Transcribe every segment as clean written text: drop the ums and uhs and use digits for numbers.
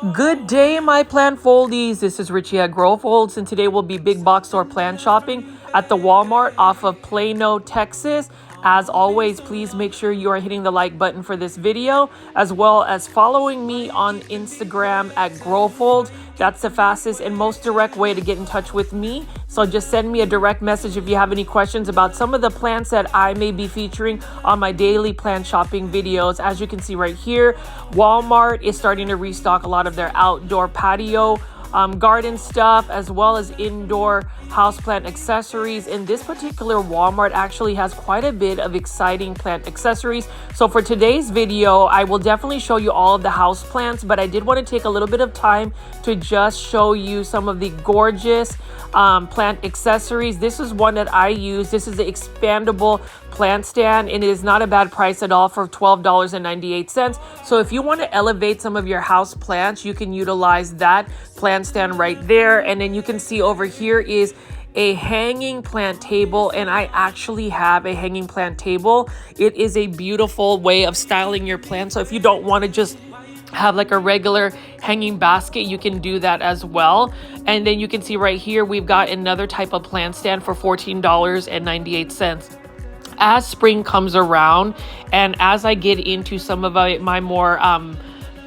Good day, my plant foldies. This is Richie at Growfolds, and today we'll be big box store plant shopping at the Walmart off of Plano, Texas. As always, please make sure you are hitting the like button for this video, as well as following me on Instagram at Growfolds. That's the fastest and most direct way to get in touch with me. So just send me a direct message if you have any questions about some of the plants that I may be featuring on my daily plant shopping videos. As you can see right here, Walmart is starting to restock a lot of their outdoor patio garden stuff, as well as indoor houseplant accessories. And this particular Walmart actually has quite a bit of exciting plant accessories. So for today's video, I will definitely show you all of the houseplants, but I did want to take a little bit of time to just show you some of the gorgeous plant accessories. This is one that I use. This is the expandable plant stand, and it is not a bad price at all for $12.98. So if you want to elevate some of your house plants, you can utilize that plant stand right there. And then you can see over here is a hanging plant table, and I actually have a hanging plant table. It is a beautiful way of styling your plants. So if you don't want to just have like a regular hanging basket, you can do that as well. And then you can see right here, we've got another type of plant stand for $14.98. As spring comes around and as I get into some of my more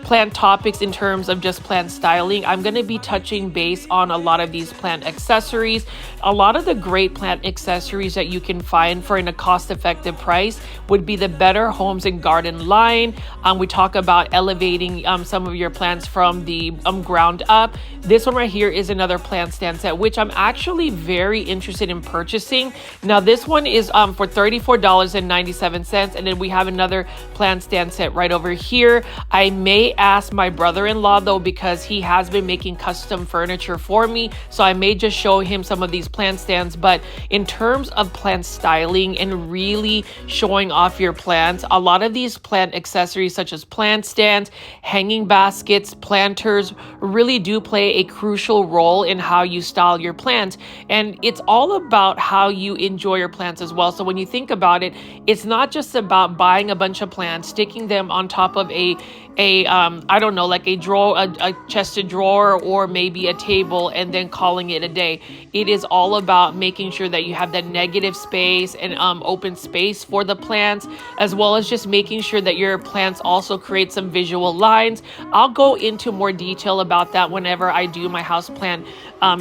plant topics in terms of just plant styling, I'm going to be touching base on a lot of these plant accessories. A lot of the great plant accessories that you can find for in a cost-effective price would be the Better Homes and Garden line. We talk about elevating some of your plants from the ground up. This one right here is another plant stand set, which I'm actually very interested in purchasing. Now this one is for $34.97, and then we have another plant stand set right over here. I may ask my brother-in-law though, because he has been making custom furniture for me, so I may just show him some of these plant stands. But in terms of plant styling and really showing off your plants, a lot of these plant accessories such as plant stands, hanging baskets, planters really do play a crucial role in how you style your plants. And it's all about how you enjoy your plants as well. So when you think about it, it's not just about buying a bunch of plants, sticking them on top of a I don't know, like a drawer, a chested drawer, or maybe a table, and then calling it a day. It is all about making sure that you have that negative space and open space for the plants, as well as just making sure that your plants also create some visual lines. I'll go into more detail about that whenever I do my houseplant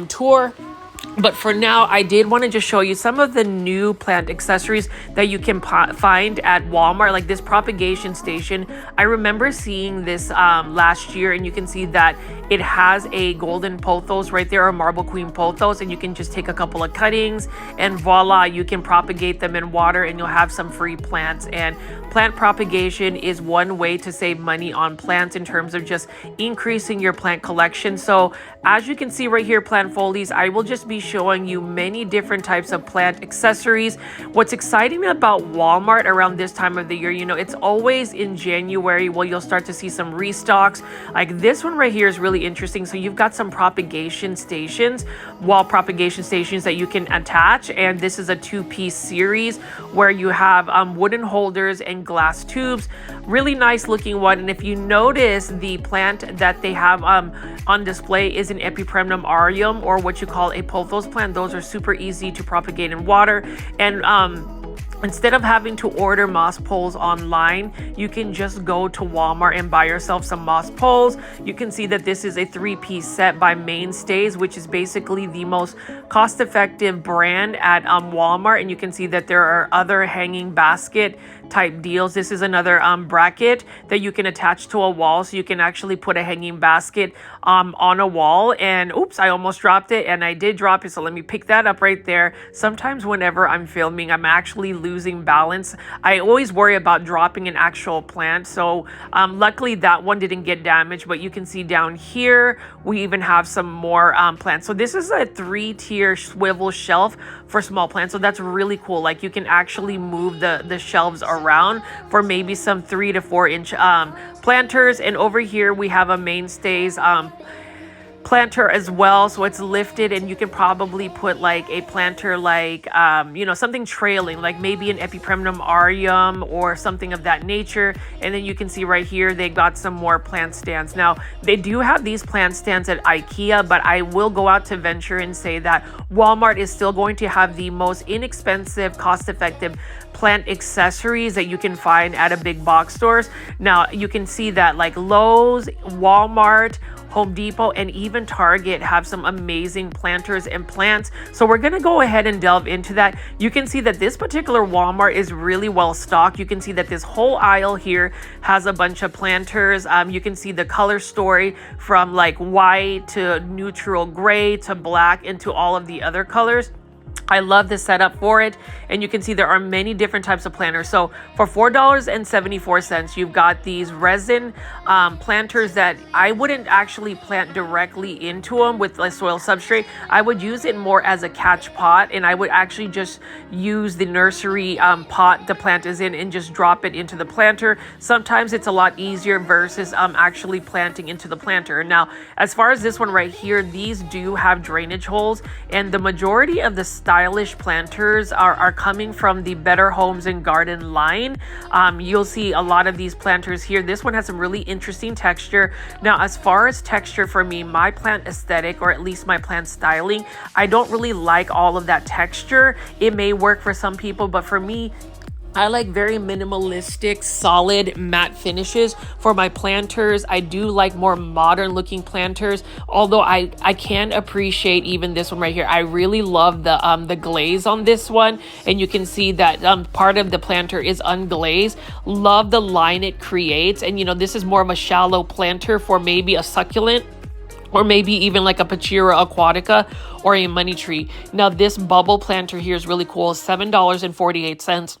tour. But for now, I did want to just show you some of the new plant accessories that you can find at Walmart, like this propagation station. I remember seeing this last year, and you can see that it has a golden pothos right there, a marble queen pothos, and you can just take a couple of cuttings and voila, you can propagate them in water and you'll have some free plants. And plant propagation is one way to save money on plants in terms of just increasing your plant collection. So as you can see right here, plant foldies, I will just be showing you many different types of plant accessories. What's exciting about Walmart around this time of the year, you know, it's always in January where you'll start to see some restocks. Like this one right here is really interesting. So you've got some propagation stations, wall propagation stations that you can attach, and this is a two-piece series where you have wooden holders and glass tubes. Really nice looking one. And if you notice, the plant that they have on display is an Epipremnum aureum, or what you call a pothos plant. Those are super easy to propagate in water. And instead of having to order moss poles online, you can just go to Walmart and buy yourself some moss poles. You can see that this is a three-piece set by Mainstays, which is basically the most cost-effective brand at Walmart. And you can see that there are other hanging basket type deals. This is another bracket that you can attach to a wall, so you can actually put a hanging basket on a wall. And oops, I almost dropped it, and I did drop it, so let me pick that up right there. Sometimes whenever I'm filming, I'm actually losing balance. I always worry about dropping an actual plant, so luckily that one didn't get damaged. But you can see down here we even have some more plants. So this is a 3-tier swivel shelf for small plants, so that's really cool. Like you can actually move the shelves around for maybe some 3 to 4 inch planters. And over here we have a Mainstays planter as well, so it's lifted, and you can probably put like a planter like something trailing, like maybe an Epipremnum aureum or something of that nature. And then you can see right here they got some more plant stands. Now they do have these plant stands at IKEA, but I will go out to venture and say that Walmart is still going to have the most inexpensive, cost-effective plant accessories that you can find at a big box stores. Now you can see that like Lowe's, Walmart, Home Depot, and even Target have some amazing planters and plants. So we're gonna go ahead and delve into that. You can see that this particular Walmart is really well stocked. You can see that this whole aisle here has a bunch of planters. You can see the color story from like white to neutral gray to black into all of the other colors. I love the setup for it, and you can see there are many different types of planters. So for $4.74, you've got these resin planters that I wouldn't actually plant directly into them with like soil substrate. I would use it more as a catch pot, and I would actually just use the nursery pot the plant is in and just drop it into the planter. Sometimes it's a lot easier versus actually planting into the planter. Now, as far as this one right here, these do have drainage holes, and the majority of the stylish planters are coming from the Better Homes and Garden line. You'll see a lot of these planters here. This one has some really interesting texture. Now, as far as texture for me, my plant aesthetic, or at least my plant styling, I don't really like all of that texture. It may work for some people, but for me, I like very minimalistic, solid matte finishes for my planters. I do like more modern looking planters, although I can appreciate even this one right here. I really love the glaze on this one, and you can see that part of the planter is unglazed. Love the line it creates, and this is more of a shallow planter for maybe a succulent, or maybe even like a Pachira aquatica or a money tree. Now this bubble planter here is really cool. $7.48.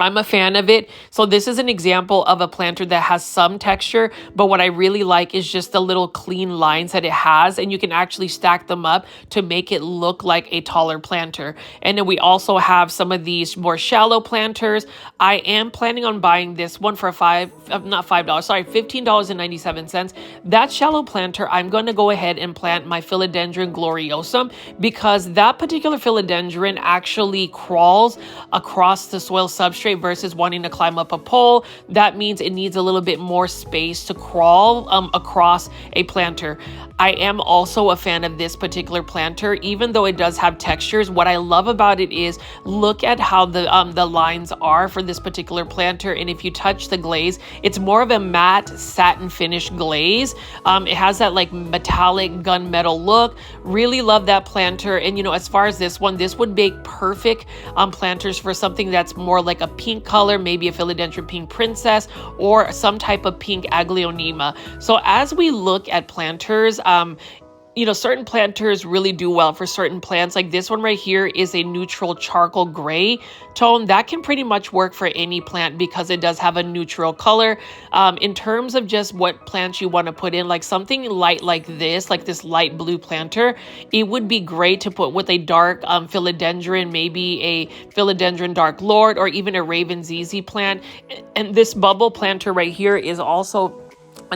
I'm a fan of it. So this is an example of a planter that has some texture, but what I really like is just the little clean lines that it has, and you can actually stack them up to make it look like a taller planter. And then we also have some of these more shallow planters. I am planning on buying this one for $15.97. That shallow planter, I'm going to go ahead and plant my Philodendron gloriosum, because that particular Philodendron actually crawls across the soil substrate versus wanting to climb up a pole. That means it needs a little bit more space to crawl across a planter. I am also a fan of this particular planter, even though it does have textures. What I love about it is look at how the lines are for this particular planter, and if you touch the glaze, it's more of a matte satin finish glaze. It has that like metallic gunmetal look. Really love that planter. And as far as this one, this would make perfect planters for something that's more like a pink color, maybe a Philodendron pink princess or some type of pink Aglaonema. So as we look at planters, certain planters really do well for certain plants. Like this one right here is a neutral charcoal gray tone. That can pretty much work for any plant because it does have a neutral color. In terms of just what plants you want to put in, like something light like this light blue planter, it would be great to put with a dark Philodendron, maybe a Philodendron Dark Lord, or even a Raven ZZ plant. And this bubble planter right here is also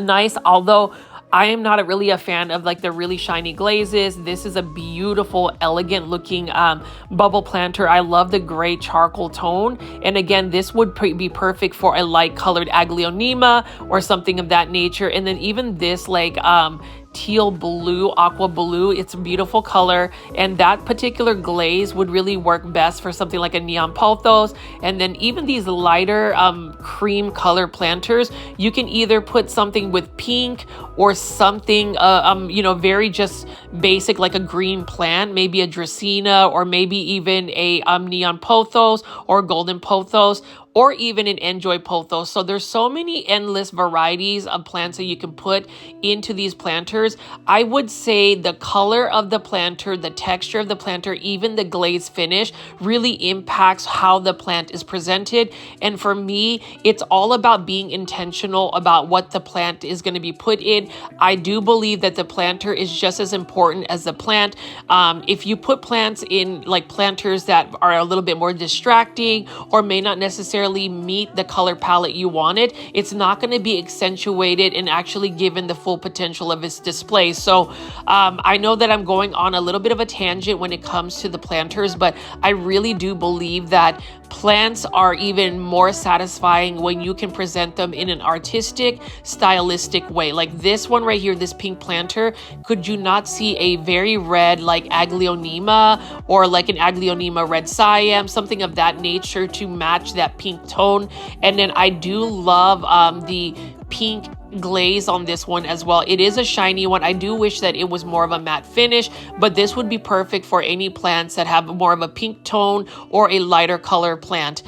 nice, although I am not really a fan of like the really shiny glazes. This is a beautiful, elegant looking bubble planter. I love the gray charcoal tone. And again, this would be perfect for a light colored Aglaonema or something of that nature. And then even this like teal blue, aqua blue, it's a beautiful color, and that particular glaze would really work best for something like a neon pothos. And then even these lighter cream color planters, you can either put something with pink or something very just basic like a green plant, maybe a Dracaena, or maybe even a neon pothos or golden pothos, or even an enjoy pothos. So there's so many endless varieties of plants that you can put into these planters. I would say the color of the planter, the texture of the planter, even the glaze finish really impacts how the plant is presented. And for me, it's all about being intentional about what the plant is going to be put in. I do believe that the planter is just as important as the plant. If you put plants in like planters that are a little bit more distracting or may not necessarily necessarily meet the color palette you wanted, it's not going to be accentuated and actually given the full potential of its display. So I know that I'm going on a little bit of a tangent when it comes to the planters, but I really do believe that plants are even more satisfying when you can present them in an artistic, stylistic way. Like this one right here, this pink planter, could you not see a very red like Aglaonema or like an Aglaonema red Siam, something of that nature to match that pink tone? And then I do love the pink glaze on this one as well. It is a shiny one. I do wish that it was more of a matte finish, but this would be perfect for any plants that have more of a pink tone or a lighter color plant.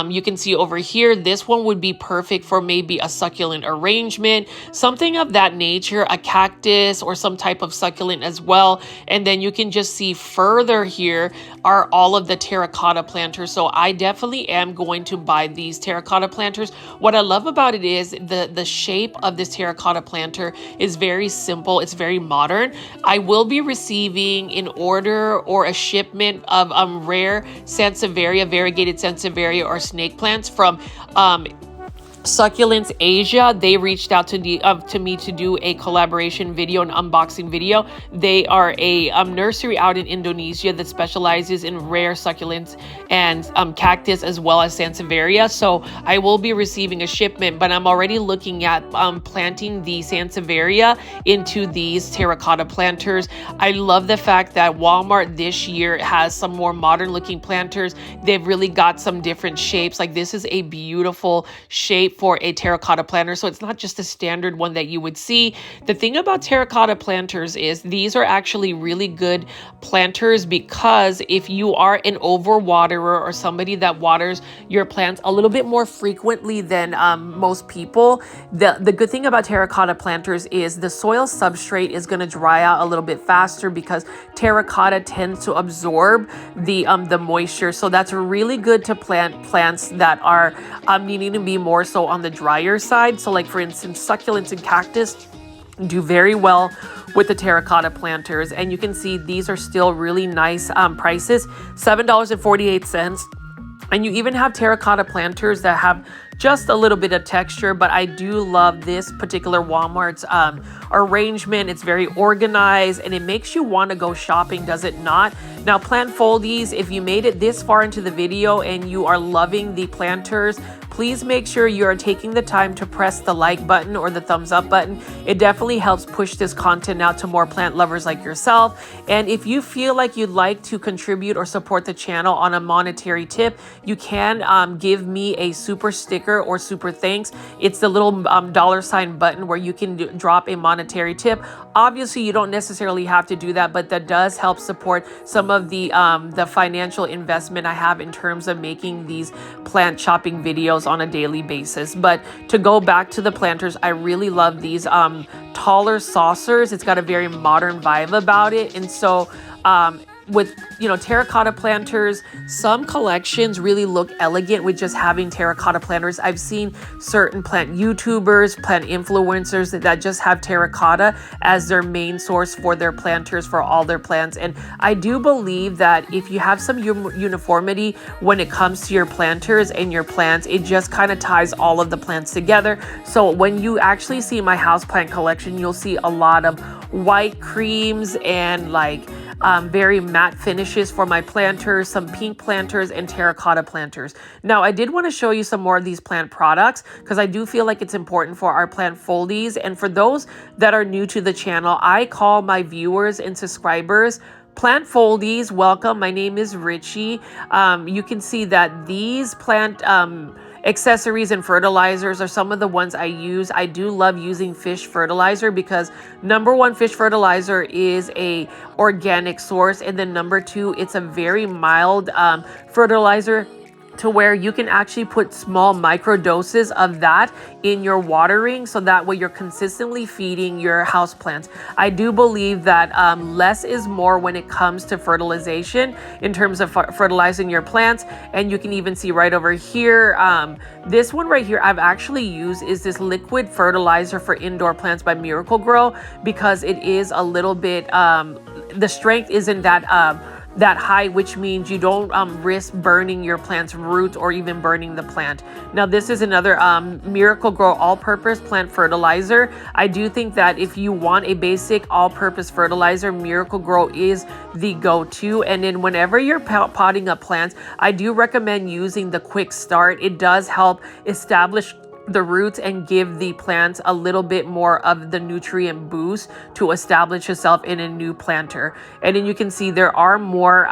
You can see over here, this one would be perfect for maybe a succulent arrangement, something of that nature, a cactus or some type of succulent as well. And then you can just see further here are all of the terracotta planters. So I definitely am going to buy these terracotta planters. What I love about it is the shape of this terracotta planter is very simple. It's very modern. I will be receiving an order or a shipment of rare Sansevieria, variegated Sansevieria or snake plants from Succulents Asia. They reached out to me to do a collaboration video, an unboxing video. They are a nursery out in Indonesia that specializes in rare succulents and cactus as well as Sansevieria. So I will be receiving a shipment, but I'm already looking at planting the Sansevieria into these terracotta planters. I love the fact that Walmart this year has some more modern looking planters. They've really got some different shapes. Like this is a beautiful shape for a terracotta planter, so it's not just a standard one that you would see. The thing about terracotta planters is these are actually really good planters because if you are an overwaterer or somebody that waters your plants a little bit more frequently than most people, the good thing about terracotta planters is the soil substrate is going to dry out a little bit faster because terracotta tends to absorb the moisture. So that's really good to plant plants that are needing to be more so on the drier side. So like for instance, succulents and cactus do very well with the terracotta planters. And you can see these are still really nice prices, $7.48. And you even have terracotta planters that have just a little bit of texture, but I do love this particular Walmart's arrangement. It's very organized and it makes you want to go shopping, does it not? Now, plant foldies, if you made it this far into the video and you are loving the planters, please make sure you are taking the time to press the like button or the thumbs up button. It definitely helps push this content out to more plant lovers like yourself. And if you feel like you'd like to contribute or support the channel on a monetary tip, you can give me a super sticker or super thanks. It's the little $ button where you can drop a monetary tip. Obviously, you don't necessarily have to do that, but that does help support some of the financial investment I have in terms of making these plant shopping videos on a daily basis. But to go back to the planters, I really love these taller saucers. It's got a very modern vibe about it. And so with, you know, terracotta planters, some collections really look elegant with just having terracotta planters. I've seen certain plant YouTubers, plant influencers that just have terracotta as their main source for their planters for all their plants. And I do believe that if you have some uniformity when it comes to your planters and your plants, it just kind of ties all of the plants together. So when you actually see my houseplant collection, you'll see a lot of white creams and like very matte finishes for my planters, some pink planters and terracotta planters. Now, I did want to show you some more of these plant products because I do feel like it's important for our plant foldies. And for those that are new to the channel, I call my viewers and subscribers plant foldies. Welcome. My name is Richie. You can see that these plant accessories and fertilizers are some of the ones I use. I do love using fish fertilizer because number one, fish fertilizer is a organic source. And then number two, it's a very mild fertilizer to where you can actually put small micro doses of that in your watering so that way you're consistently feeding your house plants. I do believe that less is more when it comes to fertilization in terms of fertilizing your plants. And you can even see right over here, this one right here I've actually used is this liquid fertilizer for indoor plants by Miracle Grow because it is a little bit, the strength isn't that that high, which means you don't risk burning your plant's roots or even burning the plant. Now, this is another Miracle-Gro all-purpose plant fertilizer. I do think that if you want a basic all-purpose fertilizer, Miracle-Gro is the go-to. And then whenever you're potting up plants, I do recommend using the quick start. It does help establish the roots and give the plants a little bit more of the nutrient boost to establish itself in a new planter. And then you can see there are more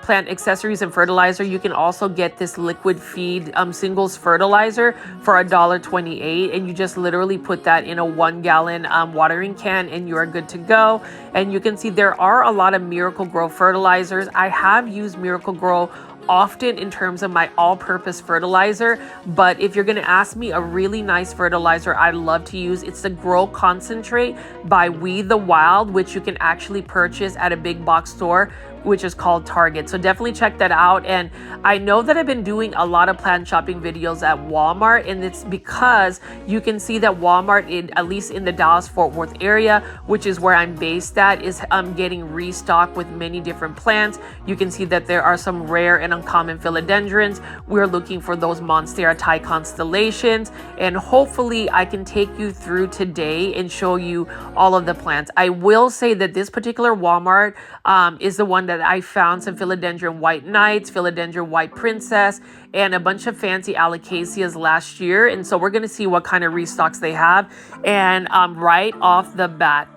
plant accessories and fertilizer. You can also get this liquid feed singles fertilizer for $1.28, and you just literally put that in a 1 gallon watering can and you're good to go. And you can see there are a lot of Miracle-Gro fertilizers. I have used Miracle-Gro often in terms of my all-purpose fertilizer, but if you're going to ask me a really nice fertilizer I love to use, it's the Grow Concentrate by We the Wild, which you can actually purchase at a big box store, which is called Target. So definitely check that out. And I know that I've been doing a lot of plant shopping videos at Walmart, and it's because you can see that Walmart, at least in the Dallas-Fort Worth area, which is where I'm based at, is getting restocked with many different plants. You can see that there are some rare and uncommon philodendrons. We're looking for those Monstera Thai Constellations, and hopefully I can take you through today and show you all of the plants. I will say that this particular Walmart is the one that I found some Philodendron White Knights, Philodendron White Princess, and a bunch of fancy Alocasias last year. And so we're going to see what kind of restocks they have. And right off the bat,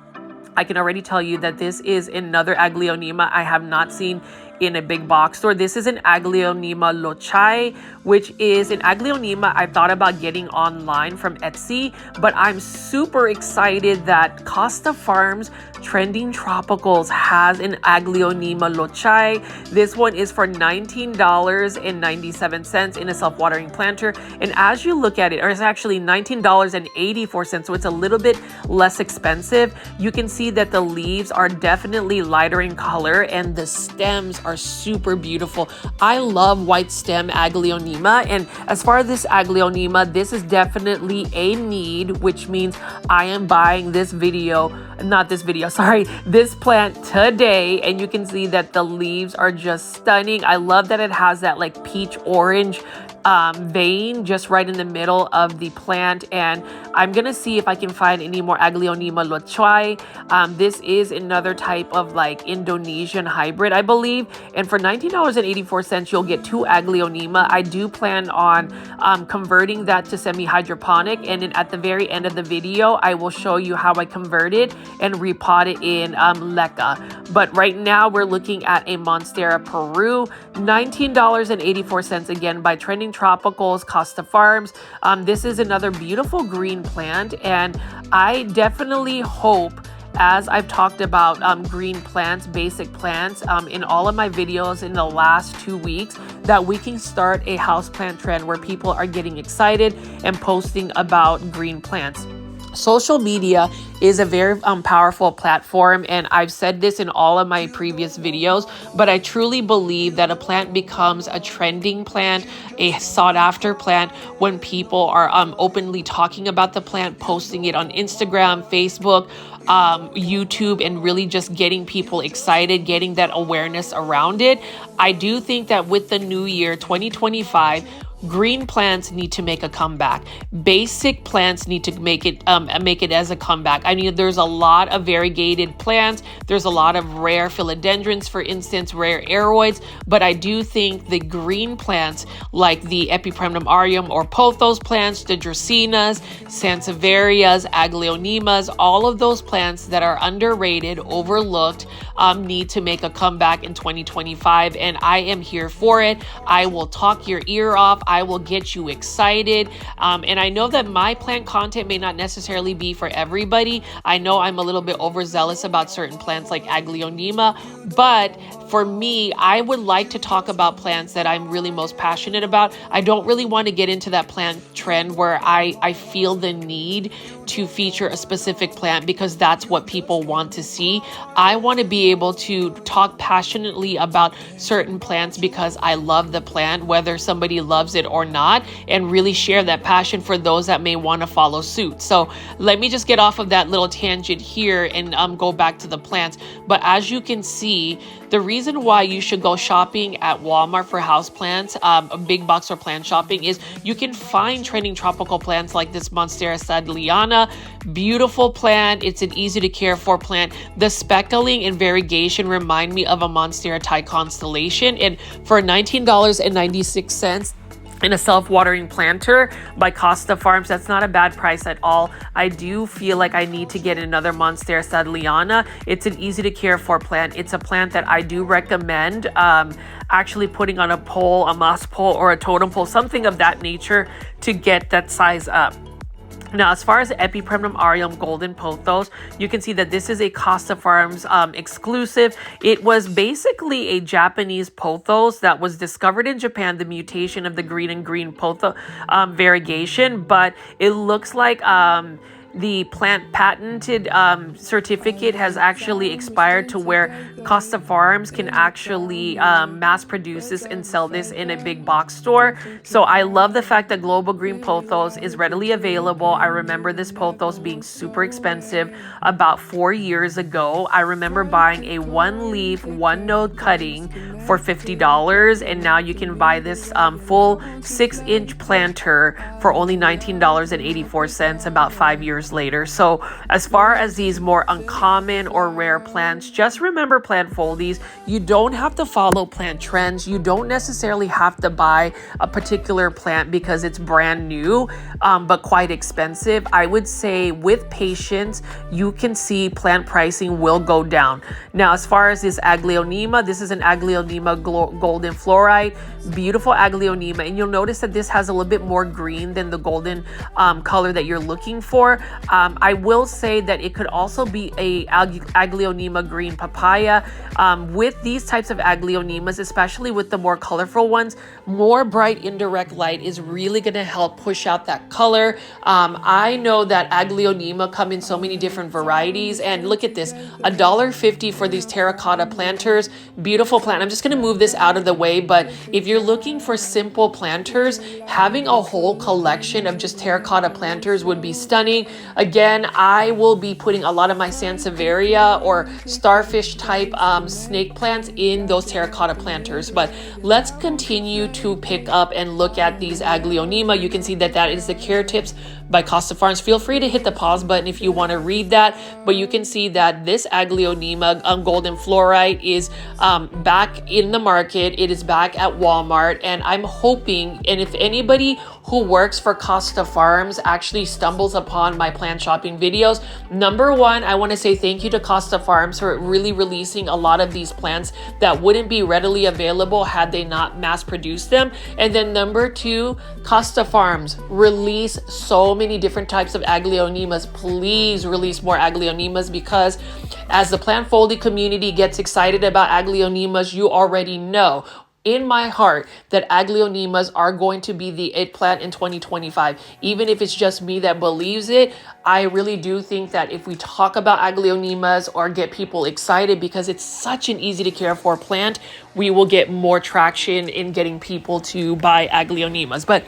I can already tell you that this is another Aglaonema I have not seen in a big box store. This is an Aglaonema Lochai, which is an Aglaonema I thought about getting online from Etsy, but I'm super excited that Costa Farms Trending Tropicals has an Aglaonema Lochai. This one is for $19.97 in a self-watering planter. And as you look at it, or it's actually $19.84, so it's a little bit less expensive. You can see that the leaves are definitely lighter in color and the stems are super beautiful. I love white stem Aglaonema, and as far as this Aglaonema, this is definitely a need, which means I am buying this plant today. And you can see that the leaves are just stunning. I love that it has that like peach orange vein just right in the middle of the plant. And I'm gonna see if I can find any more Aglaonema Lochai. This is another type of like Indonesian hybrid, I believe, and for $19.84 you'll get 2 Aglaonema. I do plan on converting that to semi-hydroponic, and then at the very end of the video I will show you how I convert it and repot it in Leca. But right now we're looking at a Monstera Peru, $19.84 again by Trending Tropicals, Costa Farms. This is another beautiful green plant, and I definitely hope, as I've talked about green plants, basic plants in all of my videos in the last 2 weeks, that we can start a houseplant trend where people are getting excited and posting about green plants. Social media is a very powerful platform, and I've said this in all of my previous videos, but I truly believe that a plant becomes a trending plant, a sought after plant, when people are openly talking about the plant, posting it on Instagram, Facebook, YouTube, and really just getting people excited, getting that awareness around it. I do think that with the new year 2025, green plants need to make a comeback. Basic plants need to make it as a comeback. I mean, there's a lot of variegated plants. There's a lot of rare philodendrons, for instance, rare aroids. But I do think the green plants like the Epipremnum aureum or pothos plants, the dracaenas, sansevierias, aglaonemas, all of those plants that are underrated, overlooked, need to make a comeback in 2025. And I am here for it. I will talk your ear off. I will get you excited. And I know that my plant content may not necessarily be for everybody. I know I'm a little bit overzealous about certain plants like Aglaonema, but for me, I would like to talk about plants that I'm really most passionate about. I don't really want to get into that plant trend where I feel the need to feature a specific plant because that's what people want to see. I want to be able to talk passionately about certain plants because I love the plant, whether somebody loves it or not, and really share that passion for those that may want to follow suit. So let me just get off of that little tangent here and go back to the plants. But as you can see, the reason why you should go shopping at Walmart for houseplants, a big box or plant shopping, is you can find trending tropical plants like this Monstera Thai. Beautiful plant. It's an easy to care for plant. The speckling and variegation remind me of a Monstera Thai Constellation, and for $19.96 in a self-watering planter by Costa Farms, that's not a bad price at all. I do feel like I need to get another Monstera Thai. It's an easy to care for plant. It's a plant that I do recommend actually putting on a pole, a moss pole, or a totem pole, something of that nature to get that size up. Now, as far as the Epipremnum aureum golden pothos, you can see that this is a Costa Farms exclusive. It was basically a Japanese pothos that was discovered in Japan, the mutation of the green and green pothos variegation, but it looks like the plant patented certificate has actually expired to where Costa Farms can actually mass produce this and sell this in a big box store. So I love the fact that Global Green Pothos is readily available. I remember this pothos being super expensive about 4 years ago. I remember buying a 1-leaf, 1-node cutting for $50, and now you can buy this full 6-inch planter for only $19.84 about 5 years later. So as far as these more uncommon or rare plants, just remember, plant foldies, you don't have to follow plant trends. You don't necessarily have to buy a particular plant because it's brand new, but quite expensive. I would say with patience, you can see plant pricing will go down. Now, as far as this Aglaonema, this is an Aglaonema golden fluorite, beautiful Aglaonema, and you'll notice that this has a little bit more green than the golden color that you're looking for. I will say that it could also be a Aglaonema green papaya. With these types of Aglaonemas, especially with the more colorful ones, more bright indirect light is really going to help push out that color. I know that Aglaonema come in so many different varieties, and look at this, $1.50 for these terracotta planters. Beautiful plant. I'm just going to move this out of the way, but if you're looking for simple planters, having a whole collection of just terracotta planters would be stunning. Again, I will be putting a lot of my Sansevieria or starfish type snake plants in those terracotta planters, but let's continue to pick up and look at these Aglaonema. You can see that that is the care tips by Costa Farms. Feel free to hit the pause button if you want to read that, but you can see that this Aglaonema golden fluorite is back in the market. It is back at Walmart, and I'm hoping, and if anybody who works for Costa Farms actually stumbles upon my plant shopping videos, number one, I want to say thank you to Costa Farms for really releasing a lot of these plants that wouldn't be readily available had they not mass produced them. And then number two, Costa Farms, release so many different types of Aglaonemas. Please release more Aglaonemas, because as the plant folding community gets excited about Aglaonemas, you already know in my heart that Aglaonemas are going to be the it plant in 2025. Even if it's just me that believes it, I really do think that if we talk about Aglaonemas or get people excited because it's such an easy to care for plant, we will get more traction in getting people to buy Aglaonemas. But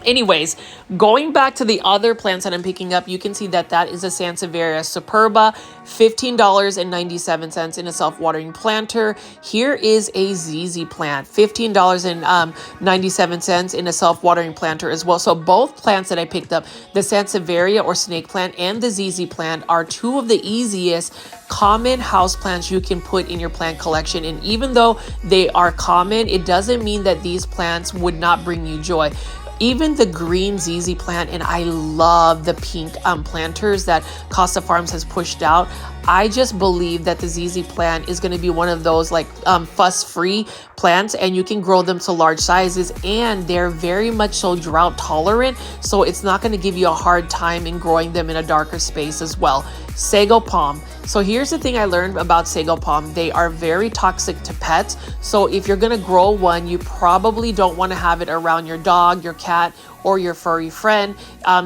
anyways, going back to the other plants that I'm picking up, you can see that that is a Sansevieria superba, $15.97 in a self-watering planter. Here is a ZZ plant, $15.97 in a self-watering planter as well. So both plants that I picked up, the Sansevieria or snake plant and the ZZ plant, are two of the easiest common house plants you can put in your plant collection. And even though they are common, it doesn't mean that these plants would not bring you joy. Even the green ZZ plant, and I love the pink planters that Costa Farms has pushed out. I just believe that the ZZ plant is going to be one of those like fuss-free plants, and you can grow them to large sizes, and they're very much so drought tolerant, so it's not going to give you a hard time in growing them in a darker space as well. Sago palm. So here's the thing I learned about sago palm. They are very toxic to pets. So if you're going to grow one, you probably don't want to have it around your dog, your cat, or your furry friend.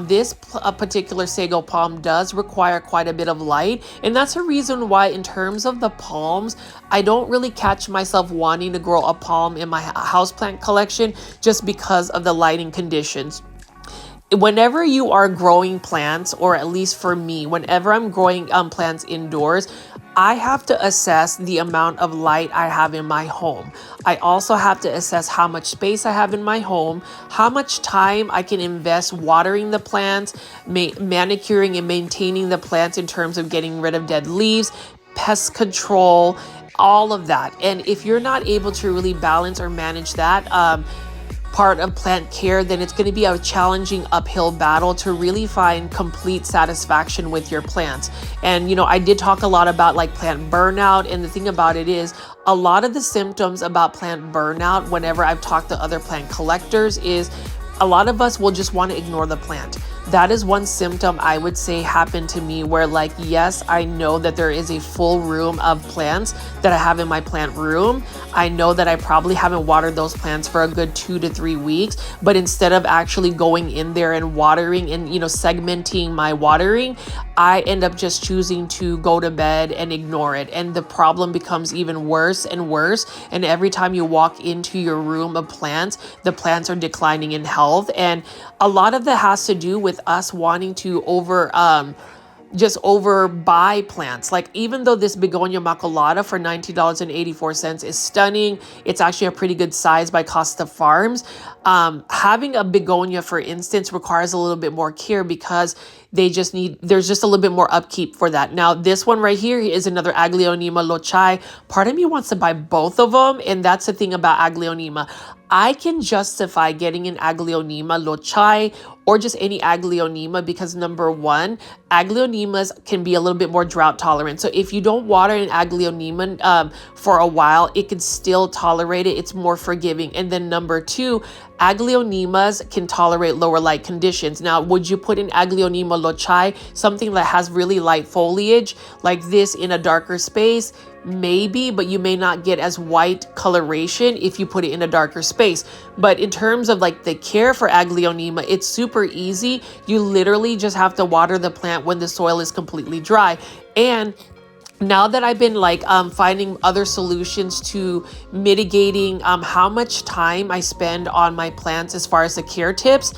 This particular sago palm does require quite a bit of light, and that's a reason why in terms of the palms, I don't really catch myself wanting to grow a palm in my houseplant collection just because of the lighting conditions. Whenever you are growing plants, or at least for me, whenever I'm growing plants indoors, I have to assess the amount of light I have in my home. I also have to assess how much space I have in my home, how much time I can invest watering the plants, manicuring and maintaining the plants in terms of getting rid of dead leaves, pest control, all of that. And if you're not able to really balance or manage that, part of plant care, then it's going to be a challenging uphill battle to really find complete satisfaction with your plants. And, you know, I did talk a lot about like plant burnout. And the thing about it is, a lot of the symptoms about plant burnout, whenever I've talked to other plant collectors, is a lot of us will just want to ignore the plant. That is one symptom I would say happened to me where, like, yes, I know that there is a full room of plants that I have in my plant room. I know that I probably haven't watered those plants for a good 2 to 3 weeks, but instead of actually going in there and watering and, you know, segmenting my watering, I end up just choosing to go to bed and ignore it. And the problem becomes even worse and worse. And every time you walk into your room of plants, the plants are declining in health. And a lot of that has to do with us wanting to overbuy plants. Like, even though this begonia maculata for $19.84 is stunning, it's actually a pretty good size by Costa Farms. Having a begonia, for instance, requires a little bit more care because there's just a little bit more upkeep for that. Now, this one right here is another Aglaonema Lochai. Part of me wants to buy both of them, and that's the thing about Aglaonema. I can justify getting an Aglaonema Lochai or just any Aglaonema because, number one, Aglaonemas can be a little bit more drought tolerant. So if you don't water an Aglaonema for a while, it can still tolerate it. It's more forgiving. And then number two, Aglaonemas can tolerate lower light conditions. Now, would you put an Aglaonema Lochai, something that has really light foliage like this, in a darker space? Maybe, but you may not get as white coloration if you put it in a darker space. But in terms of like the care for Aglaonema, it's super easy. You literally just have to water the plant when the soil is completely dry. And now that I've been like finding other solutions to mitigating how much time I spend on my plants as far as the care tips,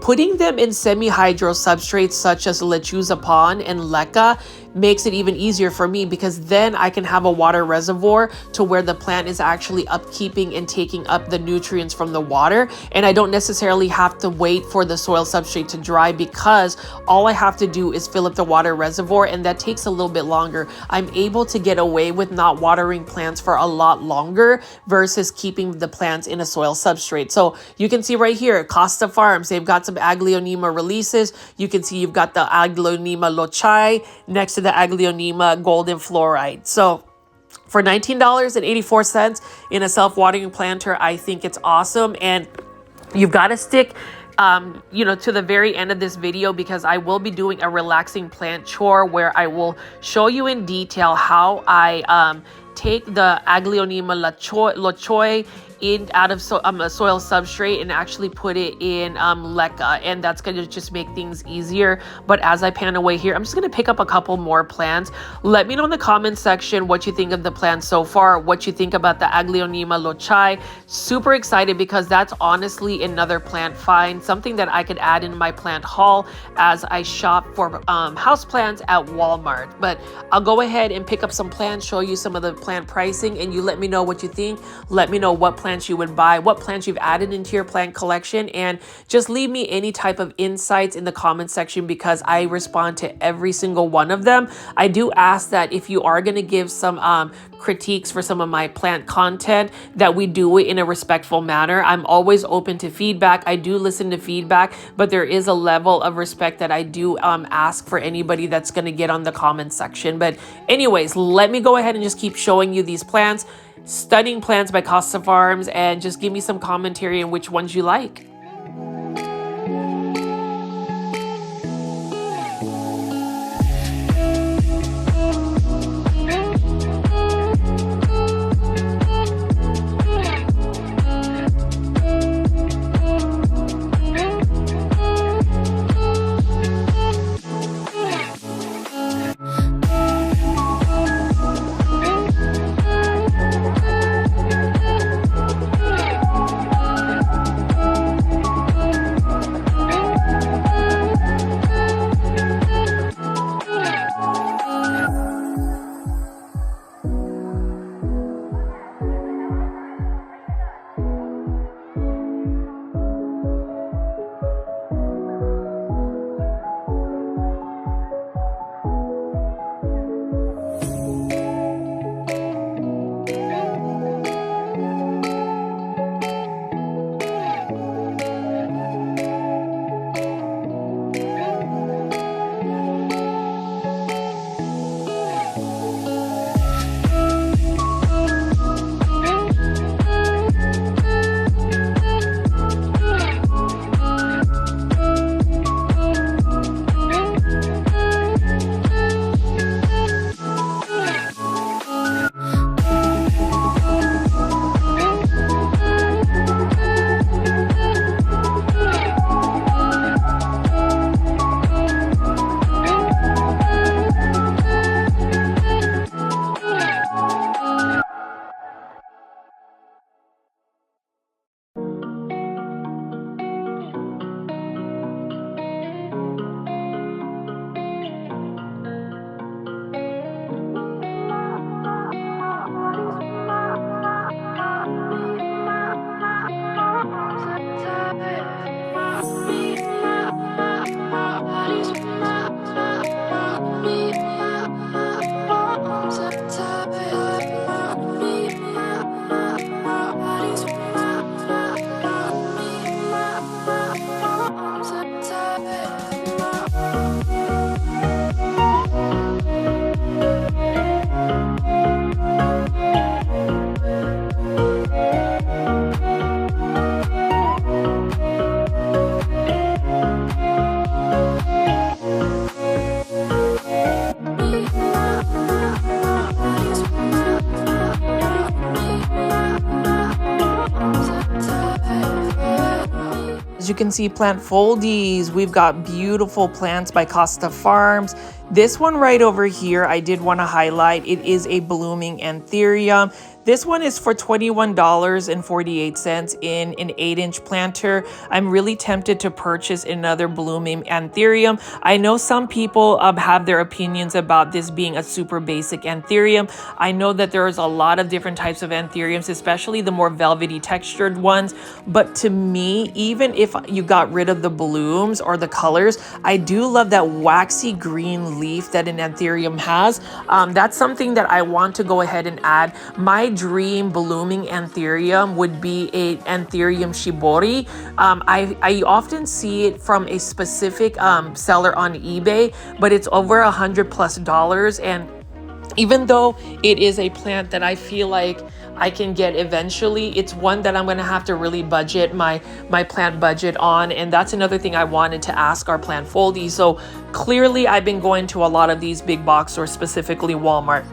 putting them in semi-hydro substrates such as lechuzapon and Leca makes it even easier for me, because then I can have a water reservoir to where the plant is actually upkeeping and taking up the nutrients from the water. And I don't necessarily have to wait for the soil substrate to dry, because all I have to do is fill up the water reservoir, and that takes a little bit longer. I'm able to get away with not watering plants for a lot longer versus keeping the plants in a soil substrate. So you can see right here, Costa Farms, they've got some Aglaonema releases. You can see you've got the Aglaonema Lochai next to the Aglaonema golden fluoride. So for $19.84 in a self-watering planter, I think it's awesome. And you've got to stick to the very end of this video, because I will be doing a relaxing plant chore where I will show you in detail how I take the Aglaonema Lochai out of a soil substrate and actually put it in Leca, and that's going to just make things easier. But as I pan away here, I'm just going to pick up a couple more plants. Let me know in the comment section what you think of the plants so far, what you think about the Aglaonema Lochai. Super excited, because that's honestly another plant find, something that I could add in my plant haul as I shop for houseplants at Walmart. But I'll go ahead and pick up some plants, show you some of the plant pricing, and you let me know what you think. Let me know what plants you would buy, what plants you've added into your plant collection, and just leave me any type of insights in the comment section, because I respond to every single one of them. I do ask that if you are going to give some critiques for some of my plant content, that we do it in a respectful manner. I'm always open to feedback. I do listen to feedback, but there is a level of respect that I do ask for anybody that's going to get on the comment section. But anyways, let me go ahead and just keep showing you these plants. Stunning plants by Costa Farms, and just give me some commentary on which ones you like. As you can see, plant foldies. We've got beautiful plants by Costa Farms. This one right over here, I did want to highlight. It is a blooming antherium. This one is for $21.48 in an 8-inch planter. I'm really tempted to purchase another blooming antherium. I know some people have their opinions about this being a super basic antherium. I know that there's a lot of different types of antheriums, especially the more velvety textured ones. But to me, even if you got rid of the blooms or the colors, I do love that waxy green leaf that an antherium has. That's something that I want to go ahead and add. My dream blooming antherium would be a antherium shibori. I often see it from a specific seller on eBay, but it's over $100+, and even though it is a plant that I feel like I can get eventually, it's one that I'm going to have to really budget my plant budget on. And that's another thing I wanted to ask our plant foldies. So clearly I've been going to a lot of these big box stores, specifically Walmart.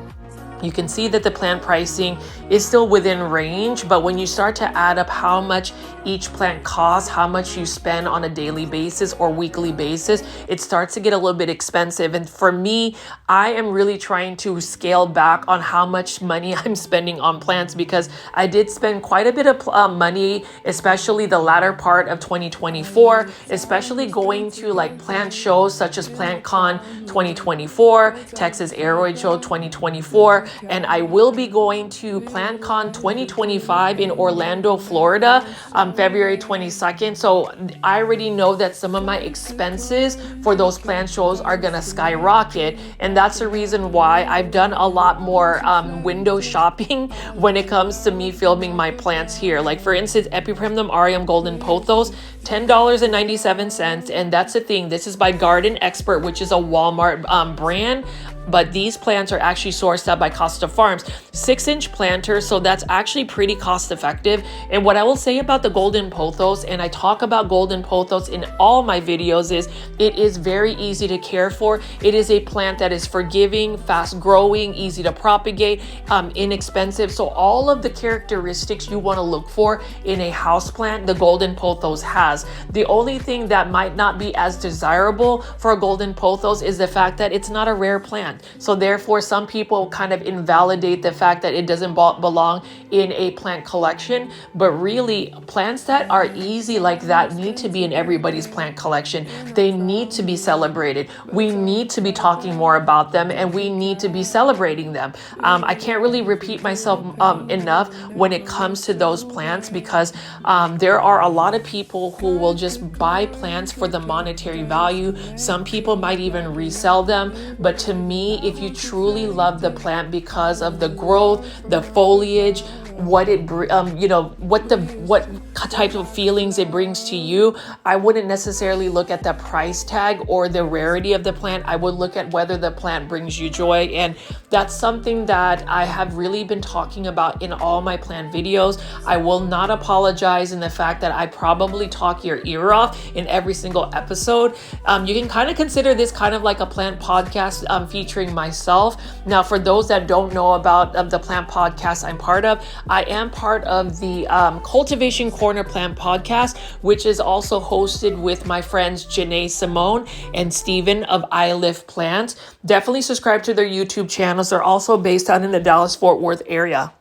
You can see that the plant pricing is still within range, but when you start to add up how much each plant costs, how much you spend on a daily basis or weekly basis, it starts to get a little bit expensive. And for me, I am really trying to scale back on how much money I'm spending on plants, because I did spend quite a bit of money, especially the latter part of 2024, especially going to like plant shows such as PlantCon 2024, Texas Aeroid Show 2024, and I will be going to PlantCon 2025 in Orlando, Florida, February 22nd. So I already know that some of my expenses for those plant shows are gonna skyrocket, and that's the reason why I've done a lot more window shopping when it comes to me filming my plants here. Like for instance, Epipremnum aureum golden pothos, $10.97, and that's the thing. This is by Garden Expert, which is a Walmart brand. But these plants are actually sourced out by Costa Farms, 6-inch planter, so that's actually pretty cost effective. And what I will say about the golden pothos, and I talk about golden pothos in all my videos, is it is very easy to care for. It is a plant that is forgiving, fast growing, easy to propagate, inexpensive. So all of the characteristics you want to look for in a house plant, the golden pothos has. The only thing that might not be as desirable for a golden pothos is the fact that it's not a rare plant. So therefore, some people kind of invalidate the fact that it doesn't belong in a plant collection. But really, plants that are easy like that need to be in everybody's plant collection. They need to be celebrated. We need to be talking more about them, and we need to be celebrating them. I can't really repeat myself enough when it comes to those plants, because there are a lot of people who will just buy plants for the monetary value. Some people might even resell them. But to me, if you truly love the plant because of the growth, the foliage, what it what type of feelings it brings to you, I wouldn't necessarily look at the price tag or the rarity of the plant. I would look at whether the plant brings you joy, and that's something that I have really been talking about in all my plant videos. I will not apologize in the fact that I probably talk your ear off in every single episode. You can kind of consider this kind of like a plant podcast featuring myself. Now, for those that don't know about the plant podcast I'm part of, I am part of the Cultivation Corner Plant Podcast, which is also hosted with my friends Janae Simone and Steven of I Lift Plants. Definitely subscribe to their YouTube channels. They're also based out in the Dallas-Fort Worth area.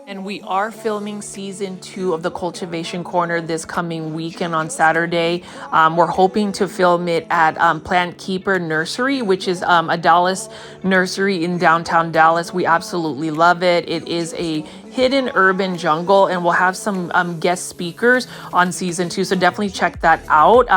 And we are filming season 2 of the Cultivation Corner this coming weekend on Saturday. We're hoping to film it at Plant Keeper Nursery, which is a Dallas nursery in downtown Dallas. We absolutely love it. It is a hidden urban jungle, and we'll have some guest speakers on season 2, so definitely check that out.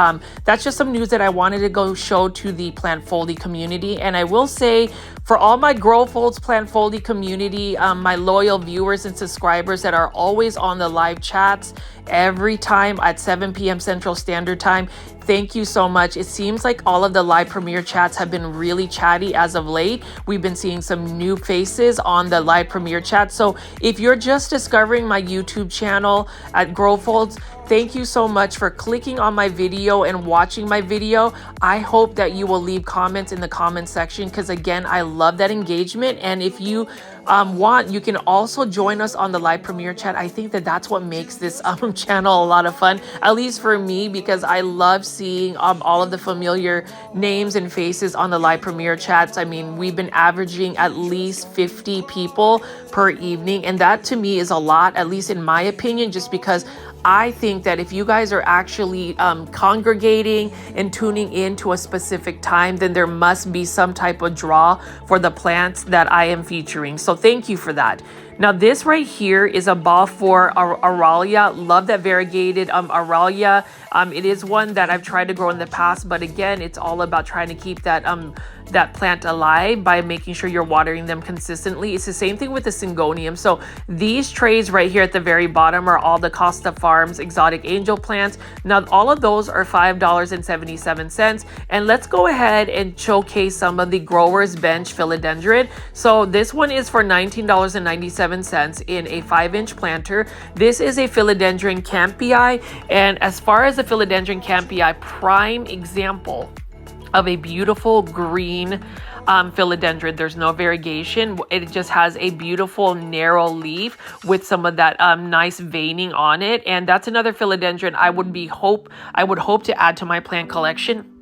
That's just some news that I wanted to go show to the plant foldy community. And I will say, for all my Grow Folds plant foldy community, my loyal viewers and subscribers that are always on the live chats every time at 7 p.m. Central Standard Time, thank you so much. It seems like all of the live premiere chats have been really chatty as of late. We've been seeing some new faces on the live premiere chat. So if you're just discovering my YouTube channel at Grow Folds, thank you so much for clicking on my video and watching my video. I hope that you will leave comments in the comment section, because again, I love that engagement. And if you want, you can also join us on the live premiere chat. I think that that's what makes this channel a lot of fun, at least for me, because I love seeing all of the familiar names and faces on the live premiere chats. I mean, we've been averaging at least 50 people per evening, and that to me is a lot, at least in my opinion, just because I think that if you guys are actually congregating and tuning in to a specific time, then there must be some type of draw for the plants that I am featuring. So thank you for that. Now this right here is a ball for Aralia. Love that variegated Aralia. It is one that I've tried to grow in the past, but again, it's all about trying to keep that that plant alive by making sure you're watering them consistently. It's the same thing with the Syngonium. So these trays right here at the very bottom are all the Costa Farms exotic angel plants. Now all of those are $5.77. And let's go ahead and showcase some of the Growers Bench Philodendron. So this one is for $19.97 in a 5-inch planter. This is a Philodendron Campii, and as far as the Philodendron Campii, prime example of a beautiful green philodendron. There's no variegation. It just has a beautiful narrow leaf with some of that nice veining on it. And that's another philodendron I would hope to add to my plant collection.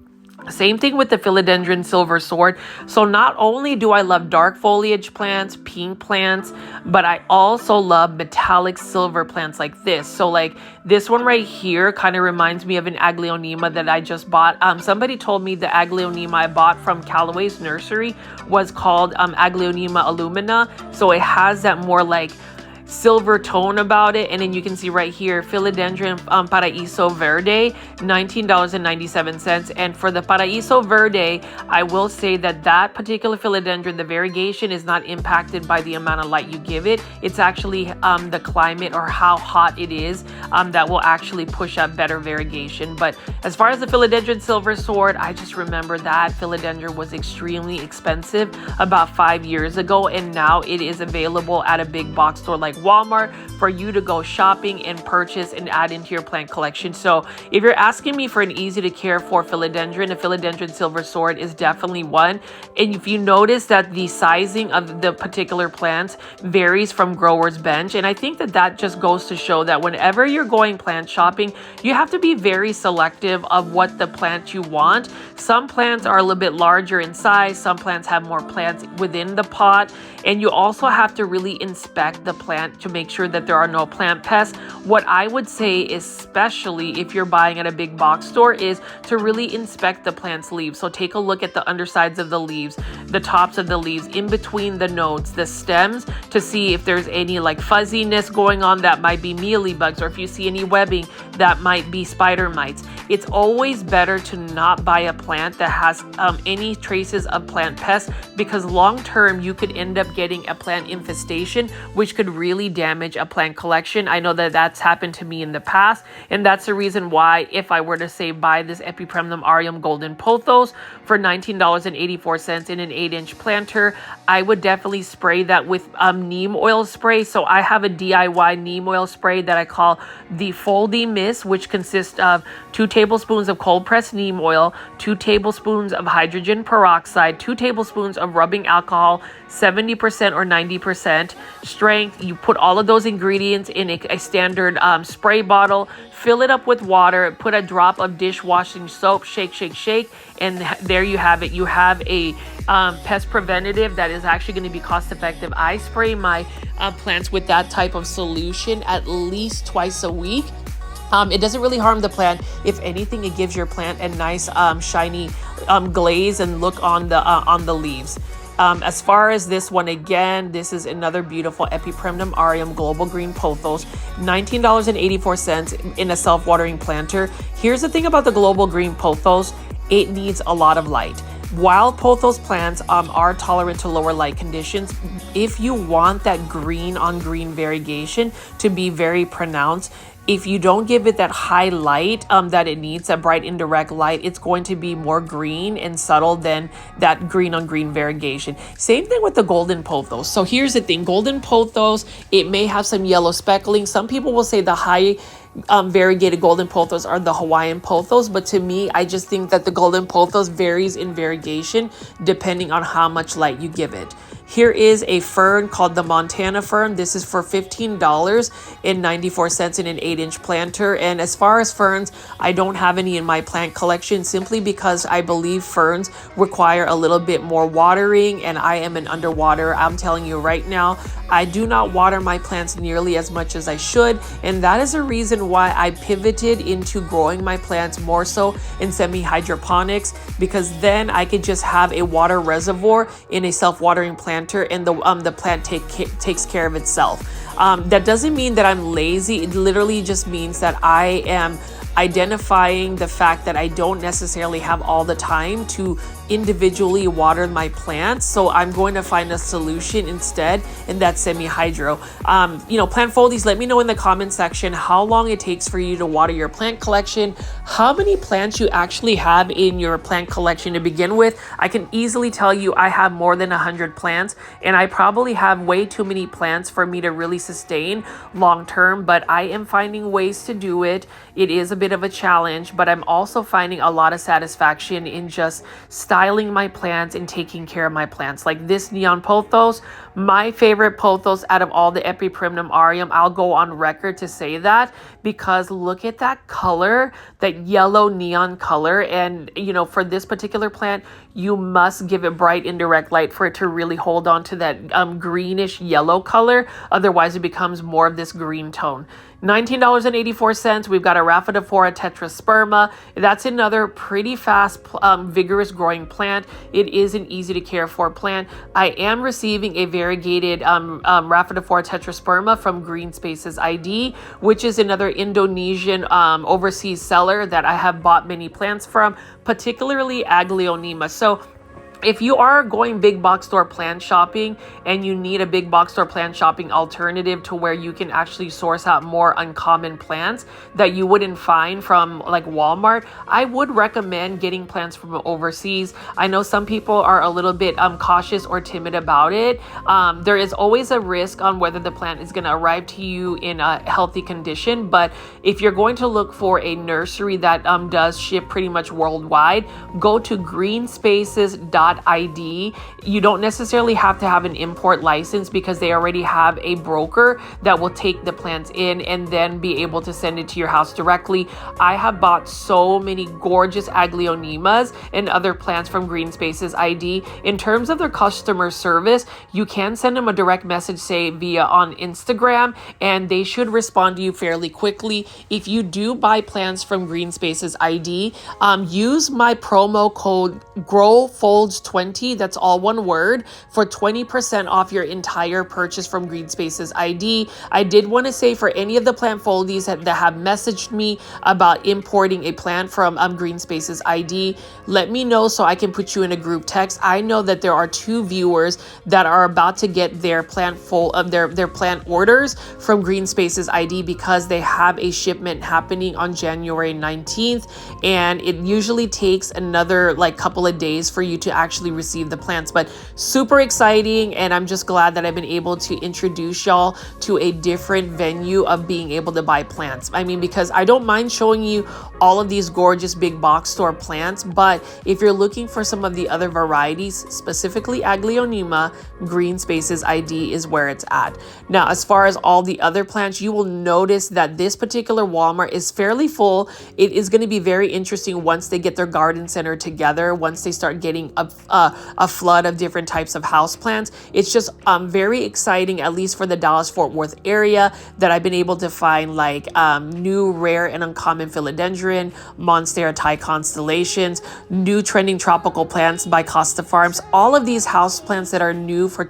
Same thing with the Philodendron Silver Sword. So not only do I love dark foliage plants, pink plants, but I also love metallic silver plants like this. So like this one right here kind of reminds me of an Aglaonema that I just bought. Somebody told me the Aglaonema I bought from Callaway's nursery was called Aglaonema Illumina. So it has that more like silver tone about it. And then you can see right here, Philodendron Paraíso Verde, $19.97. And for the Paraíso Verde, I will say that that particular philodendron, the variegation is not impacted by the amount of light you give it. It's actually the climate or how hot it is that will actually push up better variegation. But as far as the Philodendron Silver Sword, I just remember that philodendron was extremely expensive about 5 years ago, and now it is available at a big box store like Walmart for you to go shopping and purchase and add into your plant collection. So if you're asking me for an easy to care for philodendron, a Philodendron Silver Sword is definitely one. And if you notice that the sizing of the particular plants varies from Growers Bench, and I think that that just goes to show that whenever you're going plant shopping, you have to be very selective of what the plant you want. Some plants are a little bit larger in size, some plants have more plants within the pot, and you also have to really inspect the plant to make sure that there are no plant pests. What I would say, especially if you're buying at a big box store, is to really inspect the plant's leaves. So take a look at the undersides of the leaves, the tops of the leaves, in between the nodes, the stems, to see if there's any like fuzziness going on that might be mealybugs, or if you see any webbing that might be spider mites. It's always better to not buy a plant that has any traces of plant pests, because long term you could end up getting a plant infestation, which could really damage a plant collection. I know that that's happened to me in the past, and that's the reason why, if I were to say buy this Epipremnum aureum golden pothos for $19.84 in an 8-inch planter, I would definitely spray that with neem oil spray. So I have a DIY neem oil spray that I call the Foldy Mist, which consists of 2 tablespoons of cold pressed neem oil, 2 tablespoons of hydrogen peroxide, 2 tablespoons of rubbing alcohol, 70% or 90% strength. You put all of those ingredients in a standard spray bottle, fill it up with water, put a drop of dishwashing soap, shake, shake, shake, and there you have it. You have a pest preventative that is actually going to be cost effective. I spray my plants with that type of solution at least twice a week. It doesn't really harm the plant. If anything, it gives your plant a nice shiny glaze and look on the leaves. As far as this one, again, this is another beautiful Epipremnum aureum global green pothos, $19.84 in a self-watering planter. Here's the thing about the global green pothos: it needs a lot of light. While pothos plants are tolerant to lower light conditions, if you want that green on green variegation to be very pronounced, if you don't give it that high light that it needs, that bright indirect light, it's going to be more green and subtle than that green on green variegation. Same thing with the golden pothos. So here's the thing: golden pothos, it may have some yellow speckling. Some people will say the high variegated golden pothos are the Hawaiian pothos, but to me, I just think that the golden pothos varies in variegation depending on how much light you give it. Here is a fern called the Montana fern. This is for $15.94 in an 8-inch planter. And as far as ferns, I don't have any in my plant collection simply because I believe ferns require a little bit more watering, and I am an underwater. I'm telling you right now, I do not water my plants nearly as much as I should, and that is a reason why I pivoted into growing my plants more so in semi-hydroponics, because then I could just have a water reservoir in a self-watering planter, and the plant takes care of itself. That doesn't mean that I'm lazy. It literally just means that I am identifying the fact that I don't necessarily have all the time to individually water my plants, so I'm going to find a solution instead, and that's semi-hydro. Plant foldies, let me know in the comment section how long it takes for you to water your plant collection, how many plants you actually have in your plant collection to begin with. I can easily tell you I have more than 100 plants, and I probably have way too many plants for me to really sustain long term, but I am finding ways to do it. It is a bit of a challenge, but I'm also finding a lot of satisfaction in just styling my plants and taking care of my plants. Like this neon pothos, my favorite pothos out of all the Epiprimnum aureum. I'll go on record to say that, because look at that color, that yellow neon color. And for this particular plant, you must give it bright indirect light for it to really hold on to that greenish yellow color. Otherwise, it becomes more of this green tone. $19.84. We've got a Rhaphidophora tetrasperma. That's another pretty fast, vigorous growing plant. It is an easy to care for plant. I am receiving a variegated Rhaphidophora tetrasperma from Green Spaces ID, which is another Indonesian overseas seller that I have bought many plants from, particularly Aglaonema. So if you are going big box store plant shopping and you need a big box store plant shopping alternative to where you can actually source out more uncommon plants that you wouldn't find from like Walmart, I would recommend getting plants from overseas. I know some people are a little bit cautious or timid about it. There is always a risk on whether the plant is going to arrive to you in a healthy condition, but if you're going to look for a nursery that does ship pretty much worldwide, go to greenspaces.id. You don't necessarily have to have an import license because they already have a broker that will take the plants in and then be able to send it to your house directly. I have bought so many gorgeous Aglaonemas and other plants from Green Spaces ID. In terms of their customer service, you can send them a direct message, say via on Instagram, and they should respond to you fairly quickly. If you do buy plants from Green Spaces ID, use my promo code GROWFOLDS20, that's all one word, for 20% off your entire purchase from Green Spaces ID. I did want to say, for any of the plant foldies that have messaged me about importing a plant from Green Spaces ID, let me know so I can put you in a group text. I know that there are 2 viewers that are about to get their plant their plant orders from Green Spaces ID because they have a shipment happening on January 19th, and it usually takes another couple of days for you to actually receive the plants. But super exciting, and I'm just glad that I've been able to introduce y'all to a different venue of being able to buy plants. I mean, because I don't mind showing you all of these gorgeous big box store plants, but if you're looking for some of the other varieties, specifically Aglaonema, Green Spaces ID is where it's at. Now, as far as all the other plants, you will notice that this particular Walmart is fairly full. It is going to be very interesting once they get their garden center together, once they start getting a flood of different types of house plants. It's just very exciting, at least for the Dallas-Fort Worth area, that I've been able to find new rare and uncommon Philodendron, Monstera Thai Constellations, new trending tropical plants by Costa Farms. All of these house plants that are new for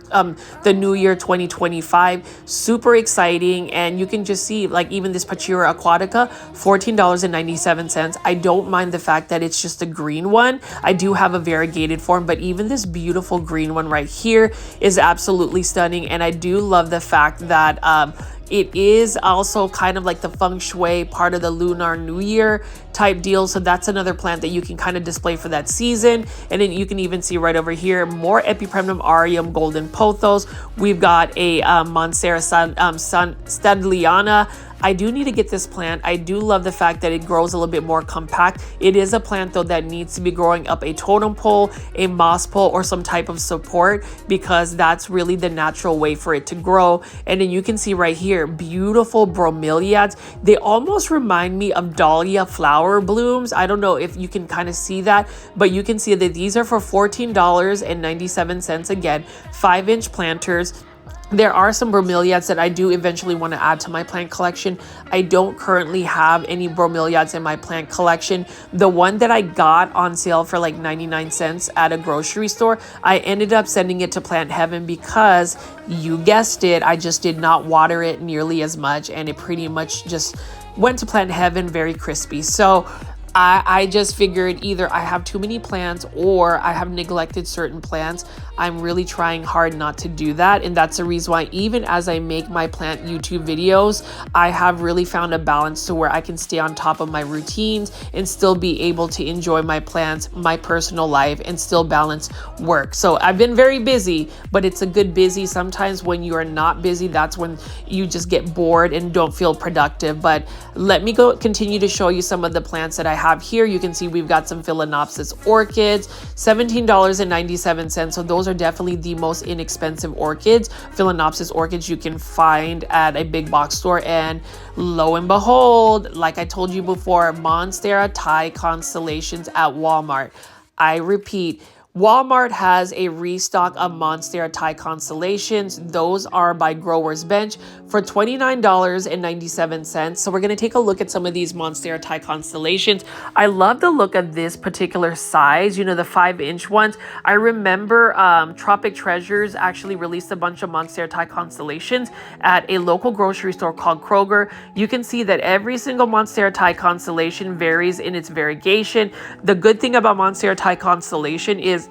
the new year 2025, super exciting. And you can just see, even this Pachira aquatica, $14.97. I don't mind the fact that it's just a green one. I do have a variegated form, but even this beautiful green one right here is absolutely stunning. And I do love the fact that it is also kind of like the feng shui part of the Lunar New Year type deal. So that's another plant that you can kind of display for that season. And then you can even see right over here, more Epiprimnum aureum golden pothos. We've got a Monstera Studliana. I do need to get this plant. I do love the fact that it grows a little bit more compact. It is a plant though that needs to be growing up a totem pole, a moss pole, or some type of support, because that's really the natural way for it to grow. And then you can see right here, beautiful bromeliads. They almost remind me of dahlia flower blooms. I don't know if you can kind of see that, but you can see that these are for $14.97. Again, 5-inch planters. There are some bromeliads that I do eventually want to add to my plant collection. I don't currently have any bromeliads in my plant collection. The one that I got on sale for like 99 cents at a grocery store, I ended up sending it to Plant Heaven because, you guessed it, I just did not water it nearly as much, and it pretty much just went to Plant Heaven very crispy. So I just figured either I have too many plants or I have neglected certain plants. I'm really trying hard not to do that. And that's the reason why even as I make my plant YouTube videos, I have really found a balance to where I can stay on top of my routines and still be able to enjoy my plants, my personal life, and still balance work. So I've been very busy, but it's a good busy. Sometimes when you are not busy, that's when you just get bored and don't feel productive. But let me go continue to show you some of the plants that I have here. You can see we've got some Philodendron orchids, $17.97. So those are definitely the most inexpensive orchids, Philodendron orchids you can find at a big box store. And lo and behold, like I told you before, Monstera Thai Constellations at Walmart. I repeat, Walmart has a restock of Monstera Thai Constellations. Those are by Growers Bench for $29.97. So we're going to take a look at some of these Monstera Thai Constellations. I love the look of this particular size, you know, the 5-inch ones. I remember Tropic Treasures actually released a bunch of Monstera Thai Constellations at a local grocery store called Kroger. You can see that every single Monstera Thai Constellation varies in its variegation. The good thing about Monstera Thai Constellation is,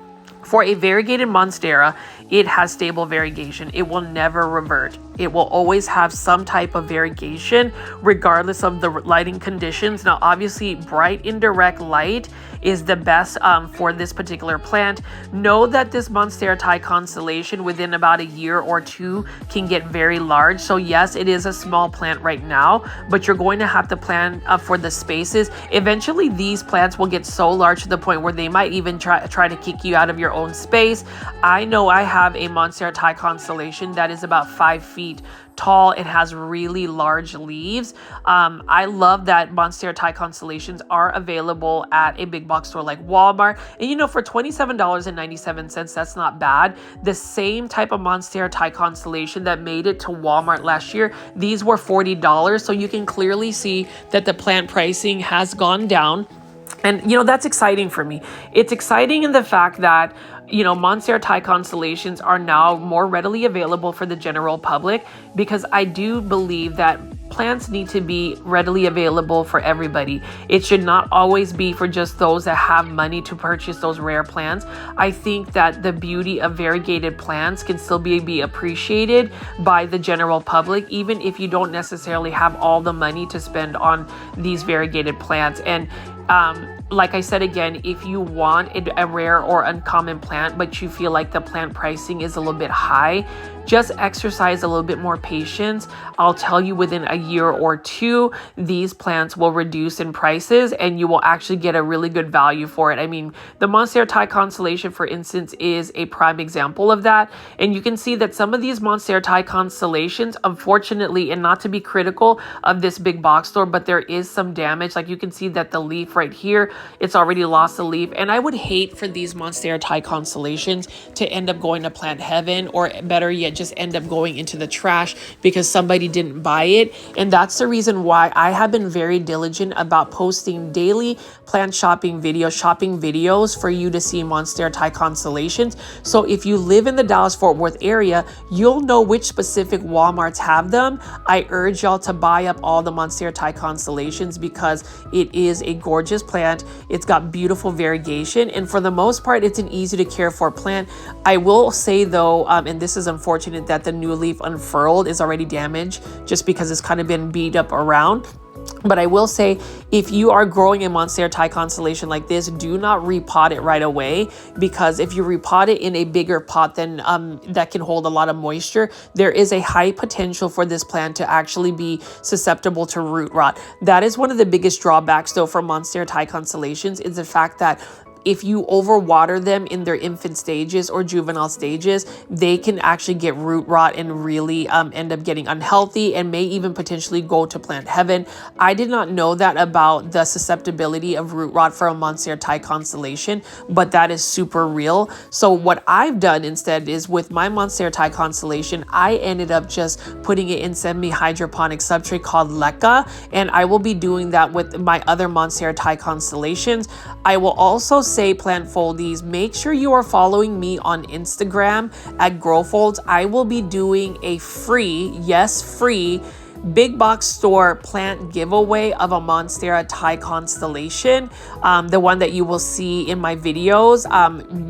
for a variegated Monstera, it has stable variegation. It will never revert. It will always have some type of variegation regardless of the lighting conditions. Now, obviously, bright indirect light is the best for this particular plant. Know that this Monstera Thai Constellation within about a year or two can get very large. So yes, it is a small plant right now, but you're going to have to plan for the spaces. Eventually, these plants will get so large to the point where they might even try to kick you out of your own space. I know I have a Monstera Thai Constellation that is about 5 feet tall. It has really large leaves. I love that Monstera Thai Constellations are available at a big box store like Walmart. And you know, for $27.97, that's not bad. The same type of Monstera Thai Constellation that made it to Walmart last year, these were $40. So you can clearly see that the plant pricing has gone down. And, you know, that's exciting for me. It's exciting in the fact that, you know, Monstera Thai Constellations are now more readily available for the general public, because I do believe that plants need to be readily available for everybody. It should not always be for just those that have money to purchase those rare plants. I think that the beauty of variegated plants can still be appreciated by the general public, even if you don't necessarily have all the money to spend on these variegated plants. And like I said again, if you want a rare or uncommon plant, but you feel like the plant pricing is a little bit high, just exercise a little bit more patience. I'll tell you, within a year or two, these plants will reduce in prices and you will actually get a really good value for it. I mean, the Monstera Thai Constellation, for instance, is a prime example of that. And you can see that some of these Monstera Thai Constellations, unfortunately, and not to be critical of this big box store, but there is some damage. Like you can see that the leaf right here, it's already lost a leaf. And I would hate for these Monstera Thai Constellations to end up going to Plant Heaven, or better yet, just end up going into the trash because somebody didn't buy it. And that's the reason why I have been very diligent about posting daily plant shopping videos for you to see Monstera Thai Constellations. So if you live in the Dallas-Fort Worth area, you'll know which specific Walmarts have them. I urge y'all to buy up all the Monstera Thai Constellations because it is a gorgeous plant. It's got beautiful variegation, and for the most part, it's an easy to care for plant. I will say though, and this is unfortunate, that the new leaf unfurled is already damaged just because it's kind of been beat up around. But I will say, if you are growing a Monstera Thai constellation like this, do not repot it right away, because if you repot it in a bigger pot then that can hold a lot of moisture, there is a high potential for this plant to actually be susceptible to root rot. That is one of the biggest drawbacks though for Monstera Thai constellations, is the fact that if you overwater them in their infant stages or juvenile stages, they can actually get root rot and really end up getting unhealthy and may even potentially go to plant heaven. I did not know that about the susceptibility of root rot for a Monstera Thai constellation, but that is super real. So what I've done instead is, with my Monstera Thai constellation, I ended up just putting it in semi-hydroponic substrate called Leca, and I will be doing that with my other Monstera Thai constellations. I will also say, plant foldies, make sure you are following me on Instagram at GrowFolds. I will be doing a free, yes, free big box store plant giveaway of a Monstera Thai constellation, the one that you will see in my videos.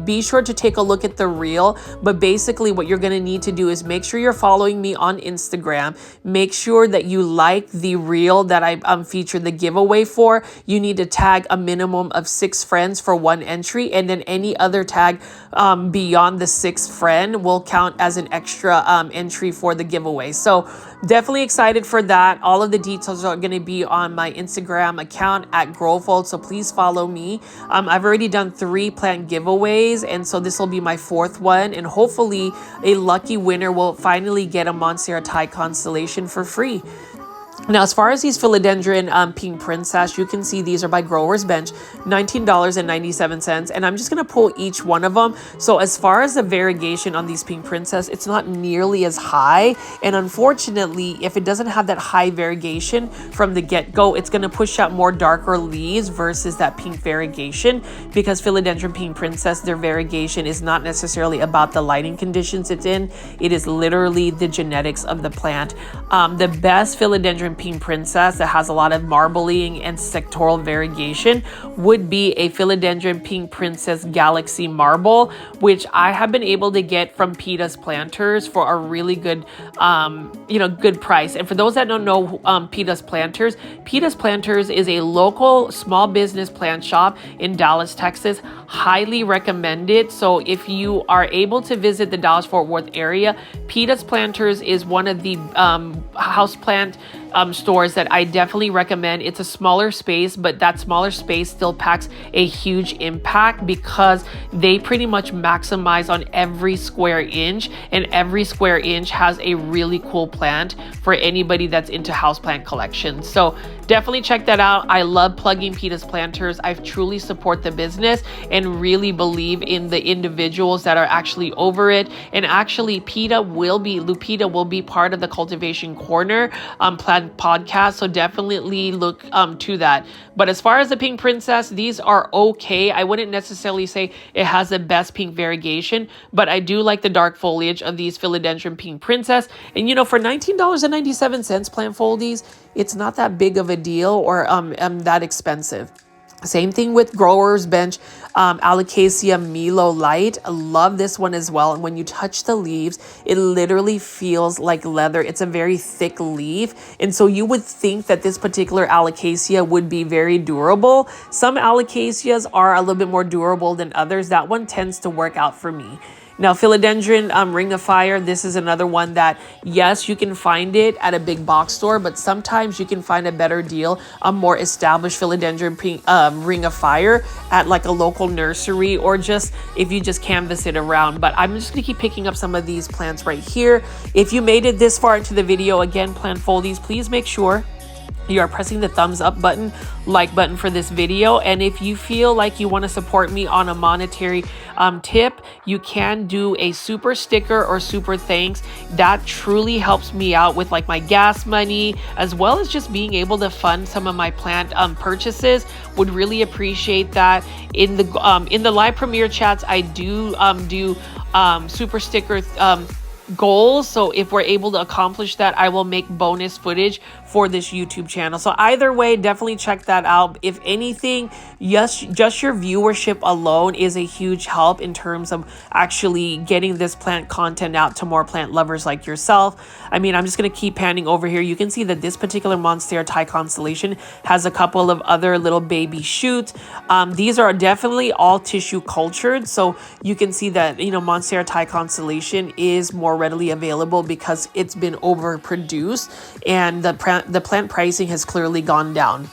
Be sure to take a look at the reel, but basically what you're going to need to do is make sure you're following me on Instagram. Make sure that you like the reel that I featured the giveaway for. You need to tag a minimum of 6 friends for 1 entry, and then any other tag beyond the 6th friend will count as an extra entry for the giveaway. So definitely excited for that. All of the details are going to be on my Instagram account at GrowFolds, so please follow me. I've already done 3 plant giveaways, and so this will be my 4th one, and hopefully a lucky winner will finally get a Monstera Thai constellation for free. Now, as far as these Philodendron Pink Princess, you can see these are by Growers Bench, $19.97, and I'm just going to pull each one of them. So as far as the variegation on these Pink Princess, it's not nearly as high, and unfortunately, if it doesn't have that high variegation from the get-go, it's going to push out more darker leaves versus that pink variegation, because Philodendron Pink Princess, their variegation is not necessarily about the lighting conditions it's in. It is literally the genetics of the plant. The best Philodendron Pink Princess that has a lot of marbling and sectoral variegation would be a Philodendron Pink Princess Galaxy Marble, which I have been able to get from PETA's Planters for a really good, good price. And for those that don't know PETA's Planters is a local small business plant shop in Dallas, Texas. Highly recommend it. So if you are able to visit the Dallas-Fort Worth area, PETA's Planters is one of the houseplant stores that I definitely recommend. It's a smaller space, but that smaller space still packs a huge impact, because they pretty much maximize on every square inch, and every square inch has a really cool plant for anybody that's into houseplant collections. So definitely check that out. I love plugging PETA's Planters. I truly support the business and really believe in the individuals that are actually over it. And actually, Lupita will be part of the Cultivation Corner plant podcast, so definitely look to that. But as far as the Pink Princess, these are okay. I wouldn't necessarily say it has the best pink variegation, but I do like the dark foliage of these Philodendron Pink Princess. And for $19.97 plant foldies, it's not that big of a deal or that expensive. Same thing with Growers Bench Alocasia Milo Light. I love this one as well. And when you touch the leaves, it literally feels like leather. It's a very thick leaf. And so you would think that this particular Alocasia would be very durable. Some Alocasias are a little bit more durable than others. That one tends to work out for me. Now, Philodendron Ring of Fire, this is another one that, yes, you can find it at a big box store, but sometimes you can find a better deal, a more established Philodendron Ring of Fire at like a local nursery, or just if you just canvas it around. But I'm just going to keep picking up some of these plants right here. If you made it this far into the video, again, plant foldies, please make sure you are pressing the thumbs up button, like button for this video. And if you feel like you want to support me on a monetary tip, you can do a super sticker or super thanks. That truly helps me out with like my gas money, as well as just being able to fund some of my plant purchases. Would really appreciate that. In the live premiere chats, I do super sticker goals. So if we're able to accomplish that, I will make bonus footage for this YouTube channel. So either way, definitely check that out. If anything, yes, just your viewership alone is a huge help in terms of actually getting this plant content out to more plant lovers like yourself. I mean, I'm just going to keep panning over here. You can see that this particular Monstera Thai Constellation has a couple of other little baby shoots. These are definitely all tissue cultured. So you can see that, you know, Monstera Thai Constellation is more readily available because it's been overproduced, and the plant pricing has clearly gone down.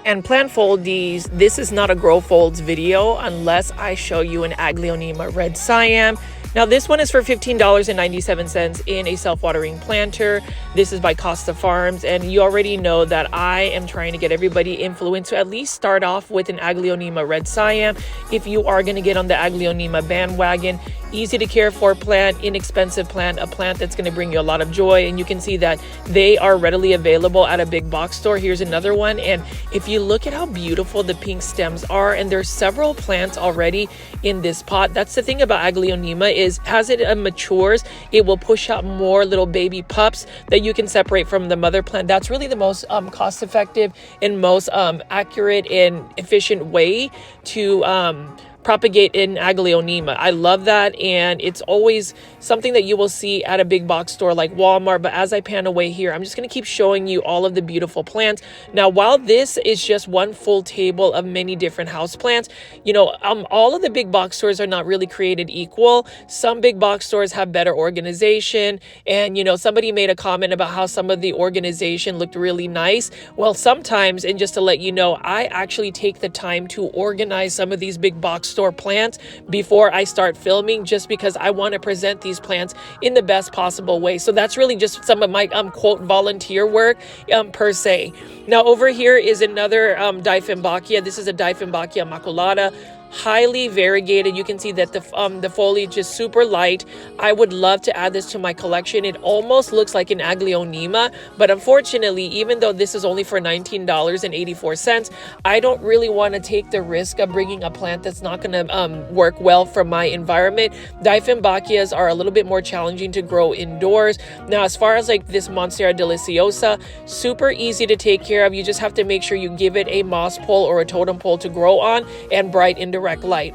And plant foldies, this is not a grow folds video unless I show you an Aglaonema red Siam. Now this one is for $15.97 in a self-watering planter. This is by Costa Farms, and you already know that I am trying to get everybody influenced to at least start off with an Aglaonema red Siam. If you are going to get on the Aglaonema bandwagon, easy to care for plant, inexpensive plant, a plant that's going to bring you a lot of joy. And you can see that they are readily available at a big box store. Here's another one, and if you look at how beautiful the pink stems are, and there's several plants already in this pot. That's the thing about Aglaonema, is as it matures, it will push out more little baby pups that you can separate from the mother plant. That's really the most cost effective and most accurate and efficient way to propagate in Aglaonema. I love that, and it's always something that you will see at a big box store like Walmart. But as I pan away here, I'm just going to keep showing you all of the beautiful plants. Now, while this is just one full table of many different house plants, you know, all of the big box stores are not really created equal. Some big box stores have better organization, and you know, somebody made a comment about how some of the organization looked really nice. Well, sometimes, and just to let you know, I actually take the time to organize some of these big box store plants before I start filming, just because I want to present these plants in the best possible way. So that's really just some of my quote volunteer work per se. Now over here is another Dieffenbachia. This is a Dieffenbachia maculata. Highly variegated. You can see that the foliage is super light. I would love to add this to my collection. It almost looks like an Aglaonema, but unfortunately, even though this is only for $19.84, I don't really want to take the risk of bringing a plant that's not going to work well for my environment. Dieffenbachias are a little bit more challenging to grow indoors. Now, as far as like this Monstera deliciosa, super easy to take care of. You just have to make sure you give it a moss pole or a totem pole to grow on, and bright indirect light.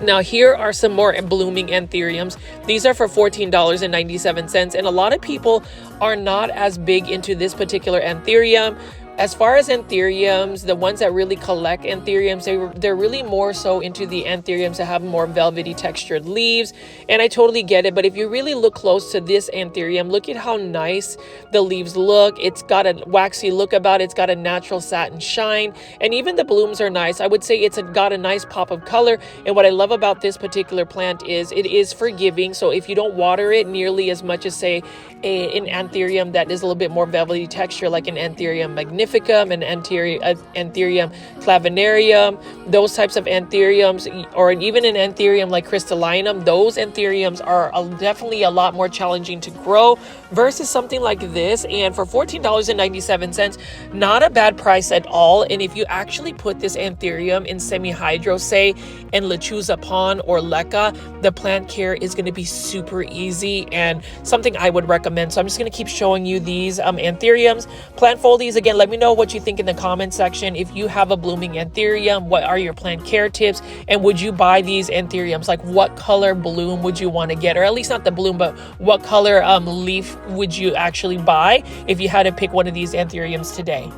Now here are some more blooming antheriums. These are for $14.97, and a lot of people are not as big into this particular antherium. As far as antheriums, the ones that really collect antheriums, they're really more so into the antheriums that have more velvety textured leaves, and I totally get it. But if you really look close to this antherium, look at how nice the leaves look. It's got a waxy look about it. It's got a natural satin shine, and even the blooms are nice. I would say it's got a nice pop of color, and what I love about this particular plant is it is forgiving. So if you don't water it nearly as much as, say, an antherium that is a little bit more velvety texture, like an Antherium magnificum, an Antherium clavinarium, those types of antheriums, or even an antherium like crystallinum, those antheriums are definitely a lot more challenging to grow versus something like this. And for $14.97, not a bad price at all. And if you actually put this antherium in semi-hydro, say in Lechuza Pond or Leca, the plant care is going to be super easy and something I would recommend. So I'm just going to keep showing you these antheriums. Plant foldies, again, let me know what you think in the comment section. If you have a blooming antherium, what are your plant care tips? And would you buy these antheriums? Like, what color bloom would you want to get? Or at least not the bloom, but what color leaf would you actually buy if you had to pick one of these antheriums today?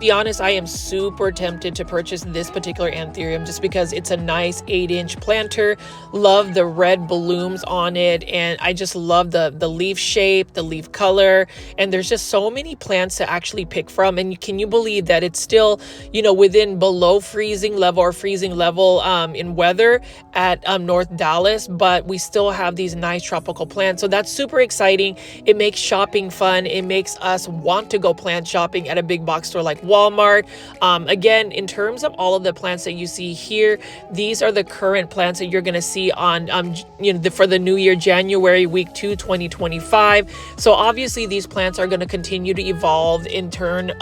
be honest, I am super tempted to purchase this particular anthurium just because it's a nice 8-inch planter. Love the red blooms on it, and I just love the leaf shape, the leaf color, and there's just so many plants to actually pick from. And can you believe that it's still, you know, within below freezing level or freezing level in weather at North Dallas, but we still have these nice tropical plants. So that's super exciting. It makes shopping fun. It makes us want to go plant shopping at a big box store like Walmart. Again, in terms of all of the plants that you see here, these are the current plants that you're going to see on for the new year, January week 2 2025. So obviously these plants are going to continue to evolve in turn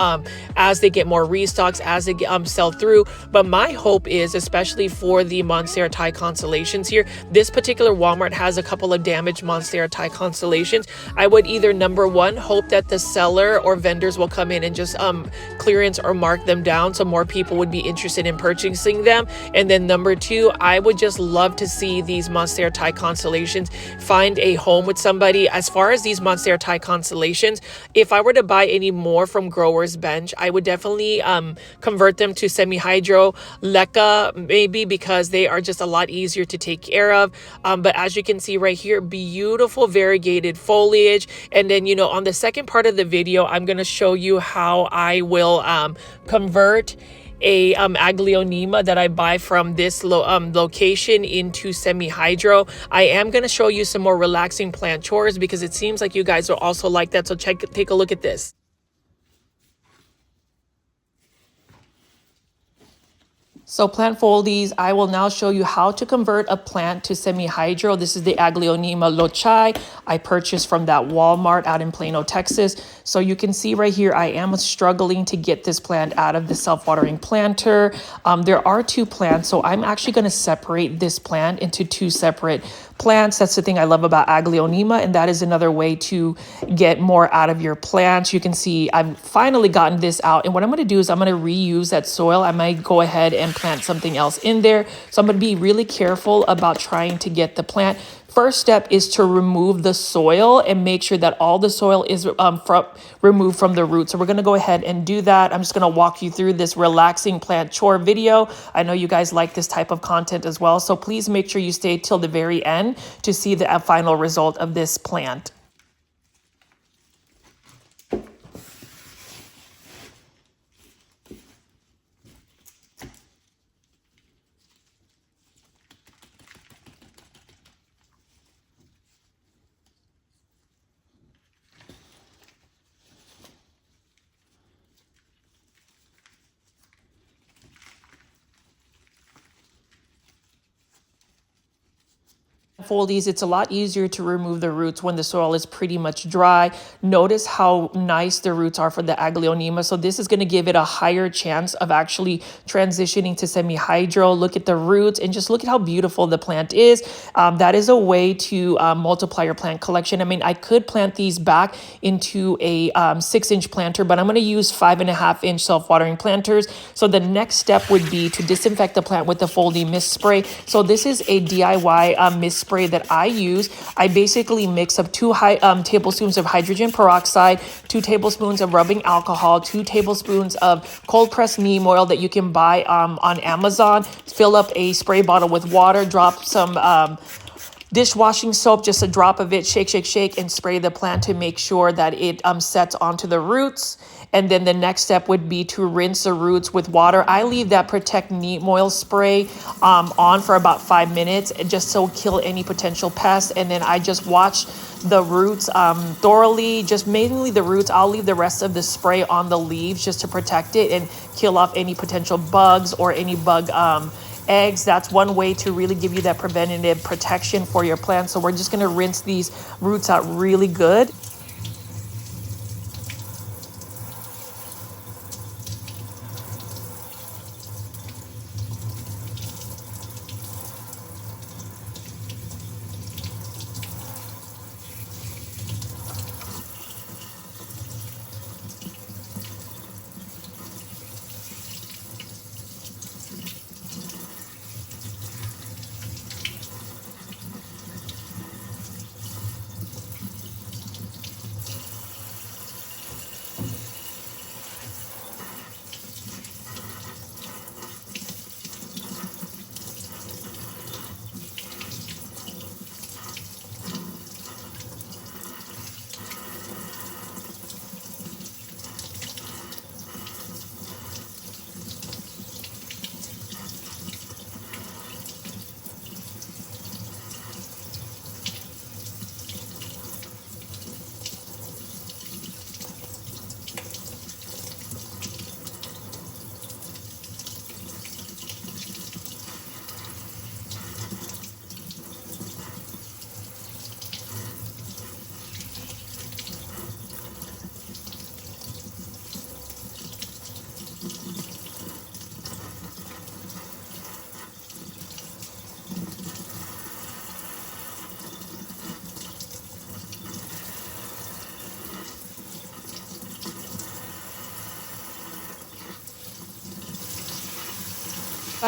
as they get more restocks, as they get, sell through. But my hope is, especially for the Monstera Thai Constellations here, this particular Walmart has a couple of damaged Monstera Thai Constellations. I would either, number one, hope that the seller or vendors will come in and just clearance or mark them down so more people would be interested in purchasing them. And then number two, I would just love to see these Monstera Thai Constellations find a home with somebody. As far as these Monstera Thai Constellations, if I were to buy any more from Growers Bench, I would definitely convert them to semi-hydro Leca, maybe, because they are just a lot easier to take care of. But as you can see right here, beautiful variegated foliage. And then, you know, on the second part of the video, I'm going to show you how I will convert a Aglaonema that I buy from this location into semi-hydro. I am going to show you some more relaxing plant chores because it seems like you guys will also like that. So take a look at this. So plant foldies, I will now show you how to convert a plant to semi-hydro. This is the Aglaonema Lochai I purchased from that Walmart out in Plano, Texas. So you can see right here, I am struggling to get this plant out of the self-watering planter. There are two plants, so I'm actually going to separate this plant into two separate plants. That's the thing I love about Aglaonema, and that is another way to get more out of your plants. You can see I've finally gotten this out, and what I'm going to do is I'm going to reuse that soil. I might go ahead and plant something else in there. So I'm going to be really careful about trying to get the plant. First step is to remove the soil and make sure that all the soil is removed from the roots. So we're going to go ahead and do that. I'm just going to walk you through this relaxing plant chore video. I know you guys like this type of content as well. So please make sure you stay till the very end to see the final result of this plant. Foldies, it's a lot easier to remove the roots when the soil is pretty much dry. Notice how nice the roots are for the Aglaonema. So this is going to give it a higher chance of actually transitioning to semi-hydro. Look at the roots and just look at how beautiful the plant is. That is a way to multiply your plant collection. I mean, I could plant these back into a 6-inch planter, but I'm going to use 5.5-inch self-watering planters. So the next step would be to disinfect the plant with the Foldy mist spray. So this is a DIY mist spray that I use. I basically mix up 2 tablespoons of hydrogen peroxide, 2 tablespoons of rubbing alcohol, 2 tablespoons of cold pressed neem oil that you can buy on Amazon. Fill up a spray bottle with water, drop some dishwashing soap, just a drop of it, shake, shake, shake, and spray the plant to make sure that it sets onto the roots. And then the next step would be to rinse the roots with water. I leave that Protect neem oil spray on for about 5 minutes, just so kill any potential pests. And then I just watch the roots thoroughly, just mainly the roots. I'll leave the rest of the spray on the leaves just to protect it and kill off any potential bugs or any bug eggs. That's one way to really give you that preventative protection for your plants. So we're just going to rinse these roots out really good.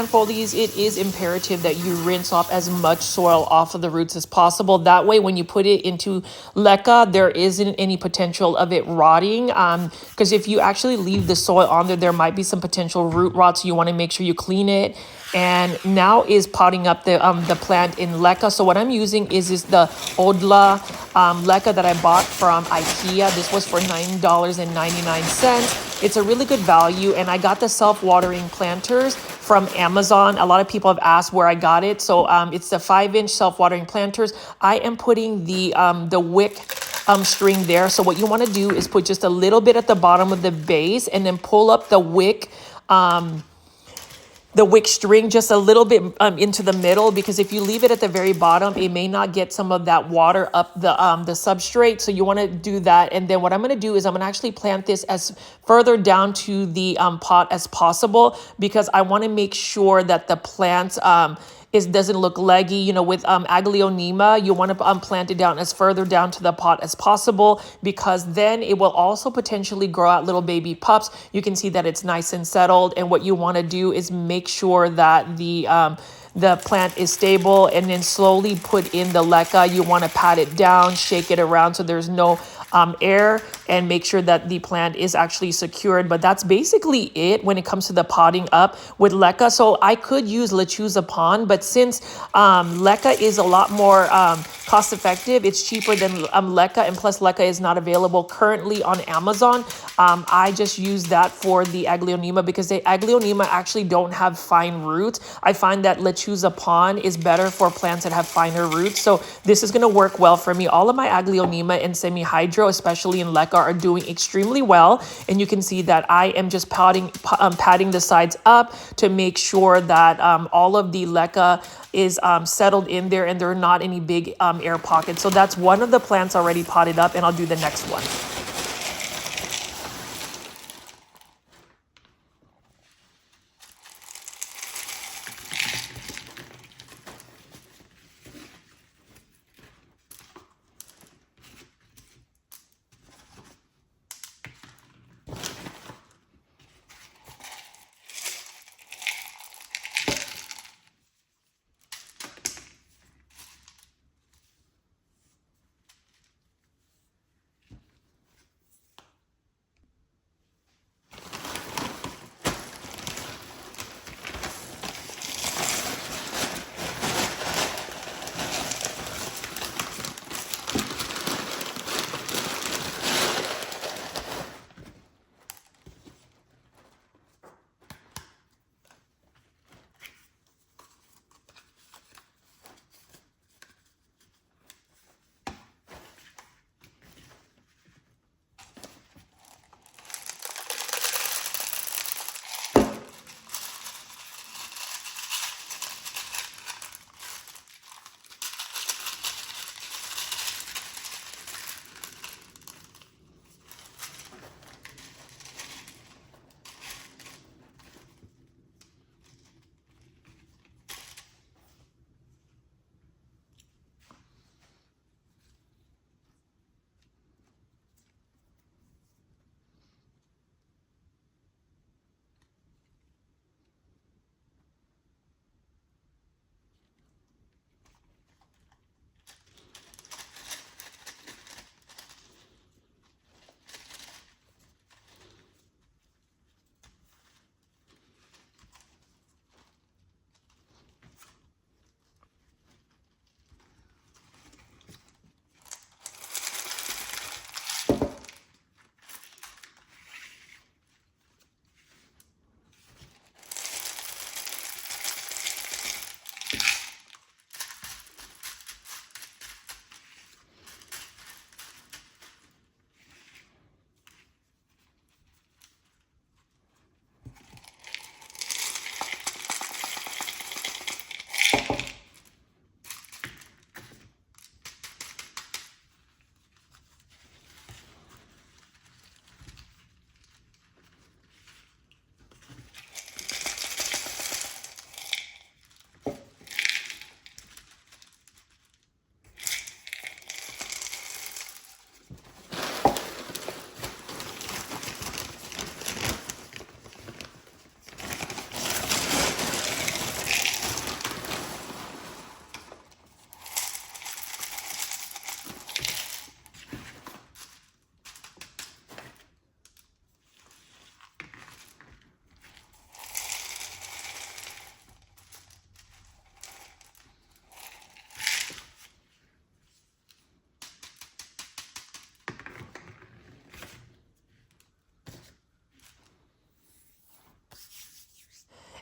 Folies, it is imperative that you rinse off as much soil off of the roots as possible. That way, when you put it into leca, there isn't any potential of it rotting. Because if you actually leave the soil on there, there might be some potential root rot. So you want to make sure you clean it. And now is potting up the plant in leca. So what I'm using is the Odla leca that I bought from IKEA. This was for $9.99. It's a really good value, and I got the self-watering planters from Amazon. A lot of people have asked where I got it. So it's the 5-inch self-watering planters. I am putting the wick string there. So what you want to do is put just a little bit at the bottom of the base, and then pull up the wick string just a little bit into the middle, because if you leave it at the very bottom, it may not get some of that water up the substrate. So you want to do that. And then what I'm going to do is I'm going to actually plant this as further down to the pot as possible, because I want to make sure that the plant doesn't look leggy. You know, with Aglaonema, you want to plant it down as further down to the pot as possible, because then it will also potentially grow out little baby pups. You can see that it's nice and settled. And what you want to do is make sure that the plant is stable, and then slowly put in the leca. You want to pat it down, shake it around so there's no air, and make sure that the plant is actually secured. But that's basically it when it comes to the potting up with leca. So I could use lechuza pon, but since leca is a lot more cost effective, it's cheaper than leca, and plus leca is not available currently on Amazon. I just use that for the Aglaonema, because the Aglaonema actually don't have fine roots. I find that lechuza pon is better for plants that have finer roots. So this is going to work well for me. All of my Aglaonema and semi-hydro, especially in leca, are doing extremely well. And you can see that I am just patting the sides up to make sure that all of the leca is settled in there, and there are not any big air pockets. So that's one of the plants already potted up, and I'll do the next one.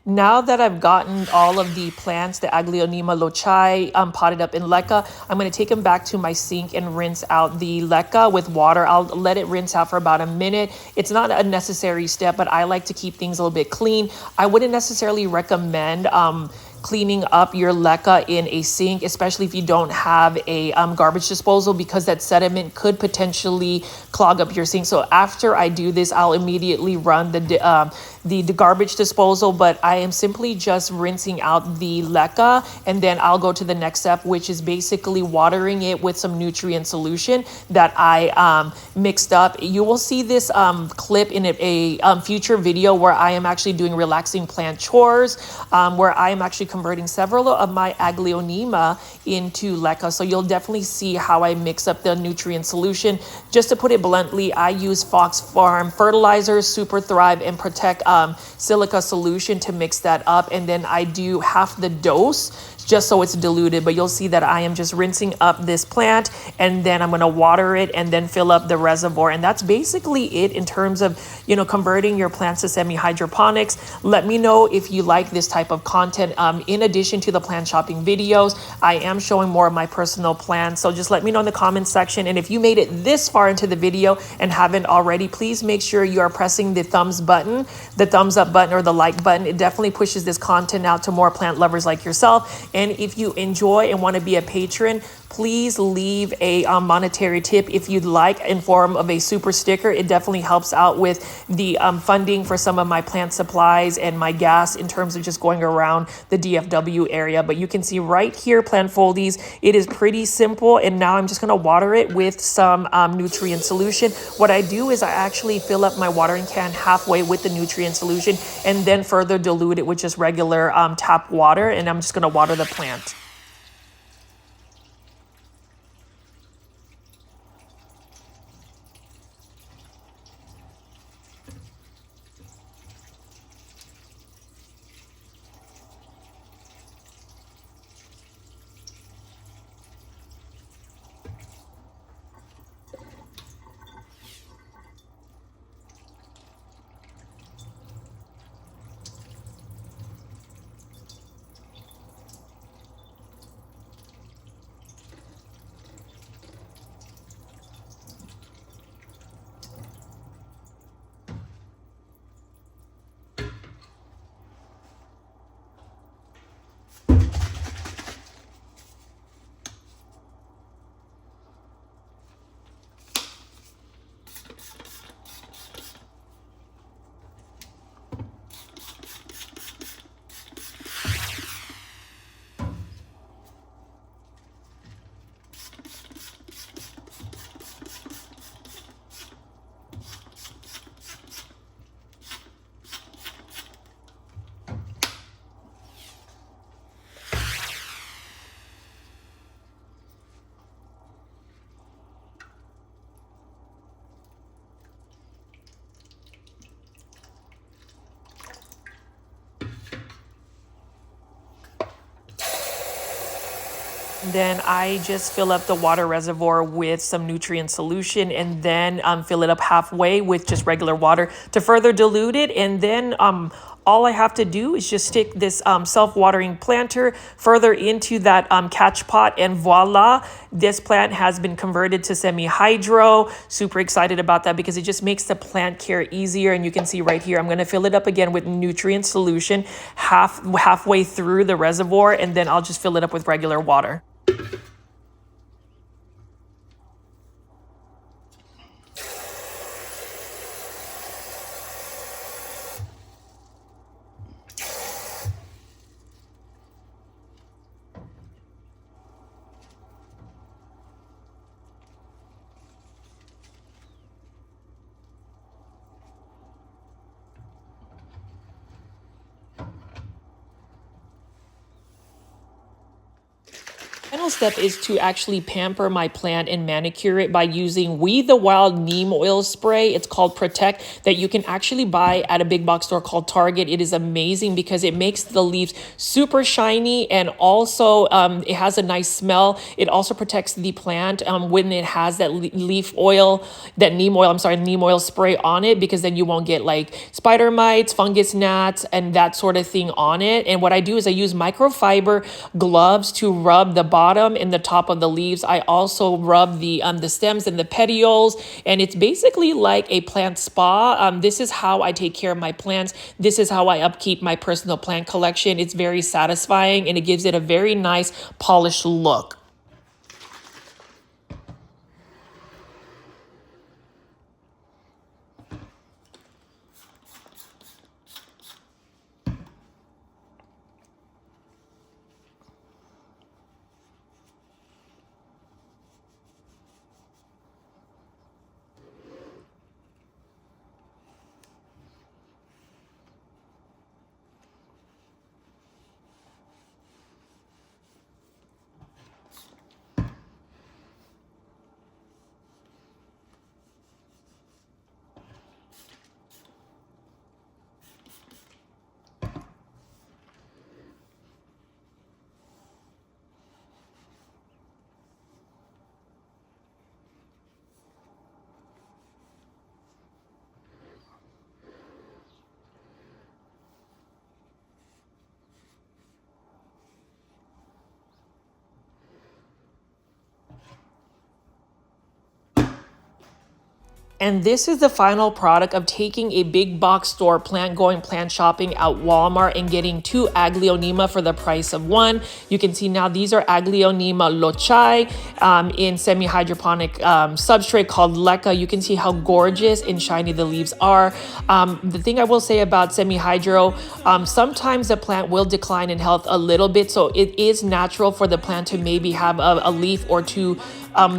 Now that I've gotten all of the plants, the Aglaonema Lochai, potted up in Leca, I'm going to take them back to my sink and rinse out the Leca with water. I'll let it rinse out for about a minute. It's not a necessary step, but I like to keep things a little bit clean. I wouldn't necessarily recommend cleaning up your leca in a sink, especially if you don't have a garbage disposal, because that sediment could potentially clog up your sink. So after I do this, I'll immediately run the garbage disposal, but I am simply just rinsing out the leca, and then I'll go to the next step, which is basically watering it with some nutrient solution that I mixed up. You will see this clip in a future video where I am actually doing relaxing plant chores, where I am actually converting several of my Aglaonema into leca. So you'll definitely see how I mix up the nutrient solution. Just to put it bluntly, I use Costa Farms fertilizers, Super Thrive, and Protect silica solution to mix that up, and then I do half the dose just so it's diluted. But you'll see that I am just rinsing up this plant, and then I'm going to water it and then fill up the reservoir. And that's basically it in terms of, converting your plants to semi-hydroponics. Let me know if you like this type of content. In addition to the plant shopping videos, I am showing more of my personal plants. So just let me know in the comments section. And if you made it this far into the video and haven't already, please make sure you are pressing the thumbs up button or the like button. It definitely pushes this content out to more plant lovers like yourself. And if you enjoy and want to be a patron, please leave a monetary tip if you'd like, in form of a super sticker. It definitely helps out with the funding for some of my plant supplies and my gas in terms of just going around the DFW area. But you can see right here, plant foldies, it is pretty simple. And now I'm just going to water it with some nutrient solution. What I do is I actually fill up my watering can halfway with the nutrient solution and then further dilute it with just regular tap water. And I'm just going to water the plant. Then I just fill up the water reservoir with some nutrient solution, and then fill it up halfway with just regular water to further dilute it. And then all I have to do is just stick this self-watering planter further into that catch pot, and voila, this plant has been converted to semi-hydro. Super excited about that because it just makes the plant care easier. And you can see right here, I'm going to fill it up again with nutrient solution halfway through the reservoir, and then I'll just fill it up with regular water. Final step is to actually pamper my plant and manicure it by using We the Wild neem oil spray. It's called Protect, that you can actually buy at a big box store called Target. It is amazing because it makes the leaves super shiny, and also it has a nice smell. It also protects the plant when it has that leaf oil, that neem oil, neem oil spray on it, because then you won't get like spider mites, fungus gnats, and that sort of thing on it. And what I do is I use microfiber gloves to rub the bottom and the top of the leaves. I also rub the stems and the petioles, and it's basically like a plant spa. This is how I take care of my plants. This is how I upkeep my personal plant collection. It's very satisfying, and it gives it a very nice polished look. And this is the final product of taking a big box store plant, going plant shopping at Walmart and getting 2 Aglaonema for the price of 1. You can see now these are Aglaonema Lochai in semi-hydroponic substrate called Leca. You can see how gorgeous and shiny the leaves are. The thing I will say about semi-hydro, sometimes the plant will decline in health a little bit. So it is natural for the plant to maybe have a leaf or two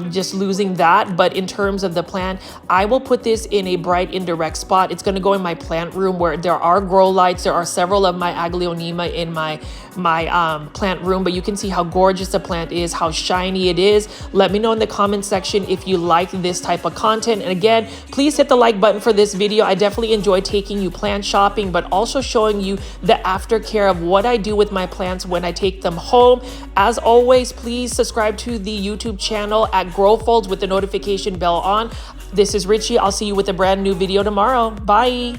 just losing that. But in terms of the plant, I will put this in a bright indirect spot. It's going to go in my plant room where there are grow lights. There are several of my Aglaonema in my plant room, but you can see how gorgeous the plant is, how shiny it is. Let me know in the comment section if you like this type of content. And again, please hit the like button for this video. I definitely enjoy taking you plant shopping, but also showing you the aftercare of what I do with my plants when I take them home. As always, please subscribe to the YouTube channel at Grow Folds with the notification bell on. This is Richie. I'll see you with a brand new video tomorrow. Bye.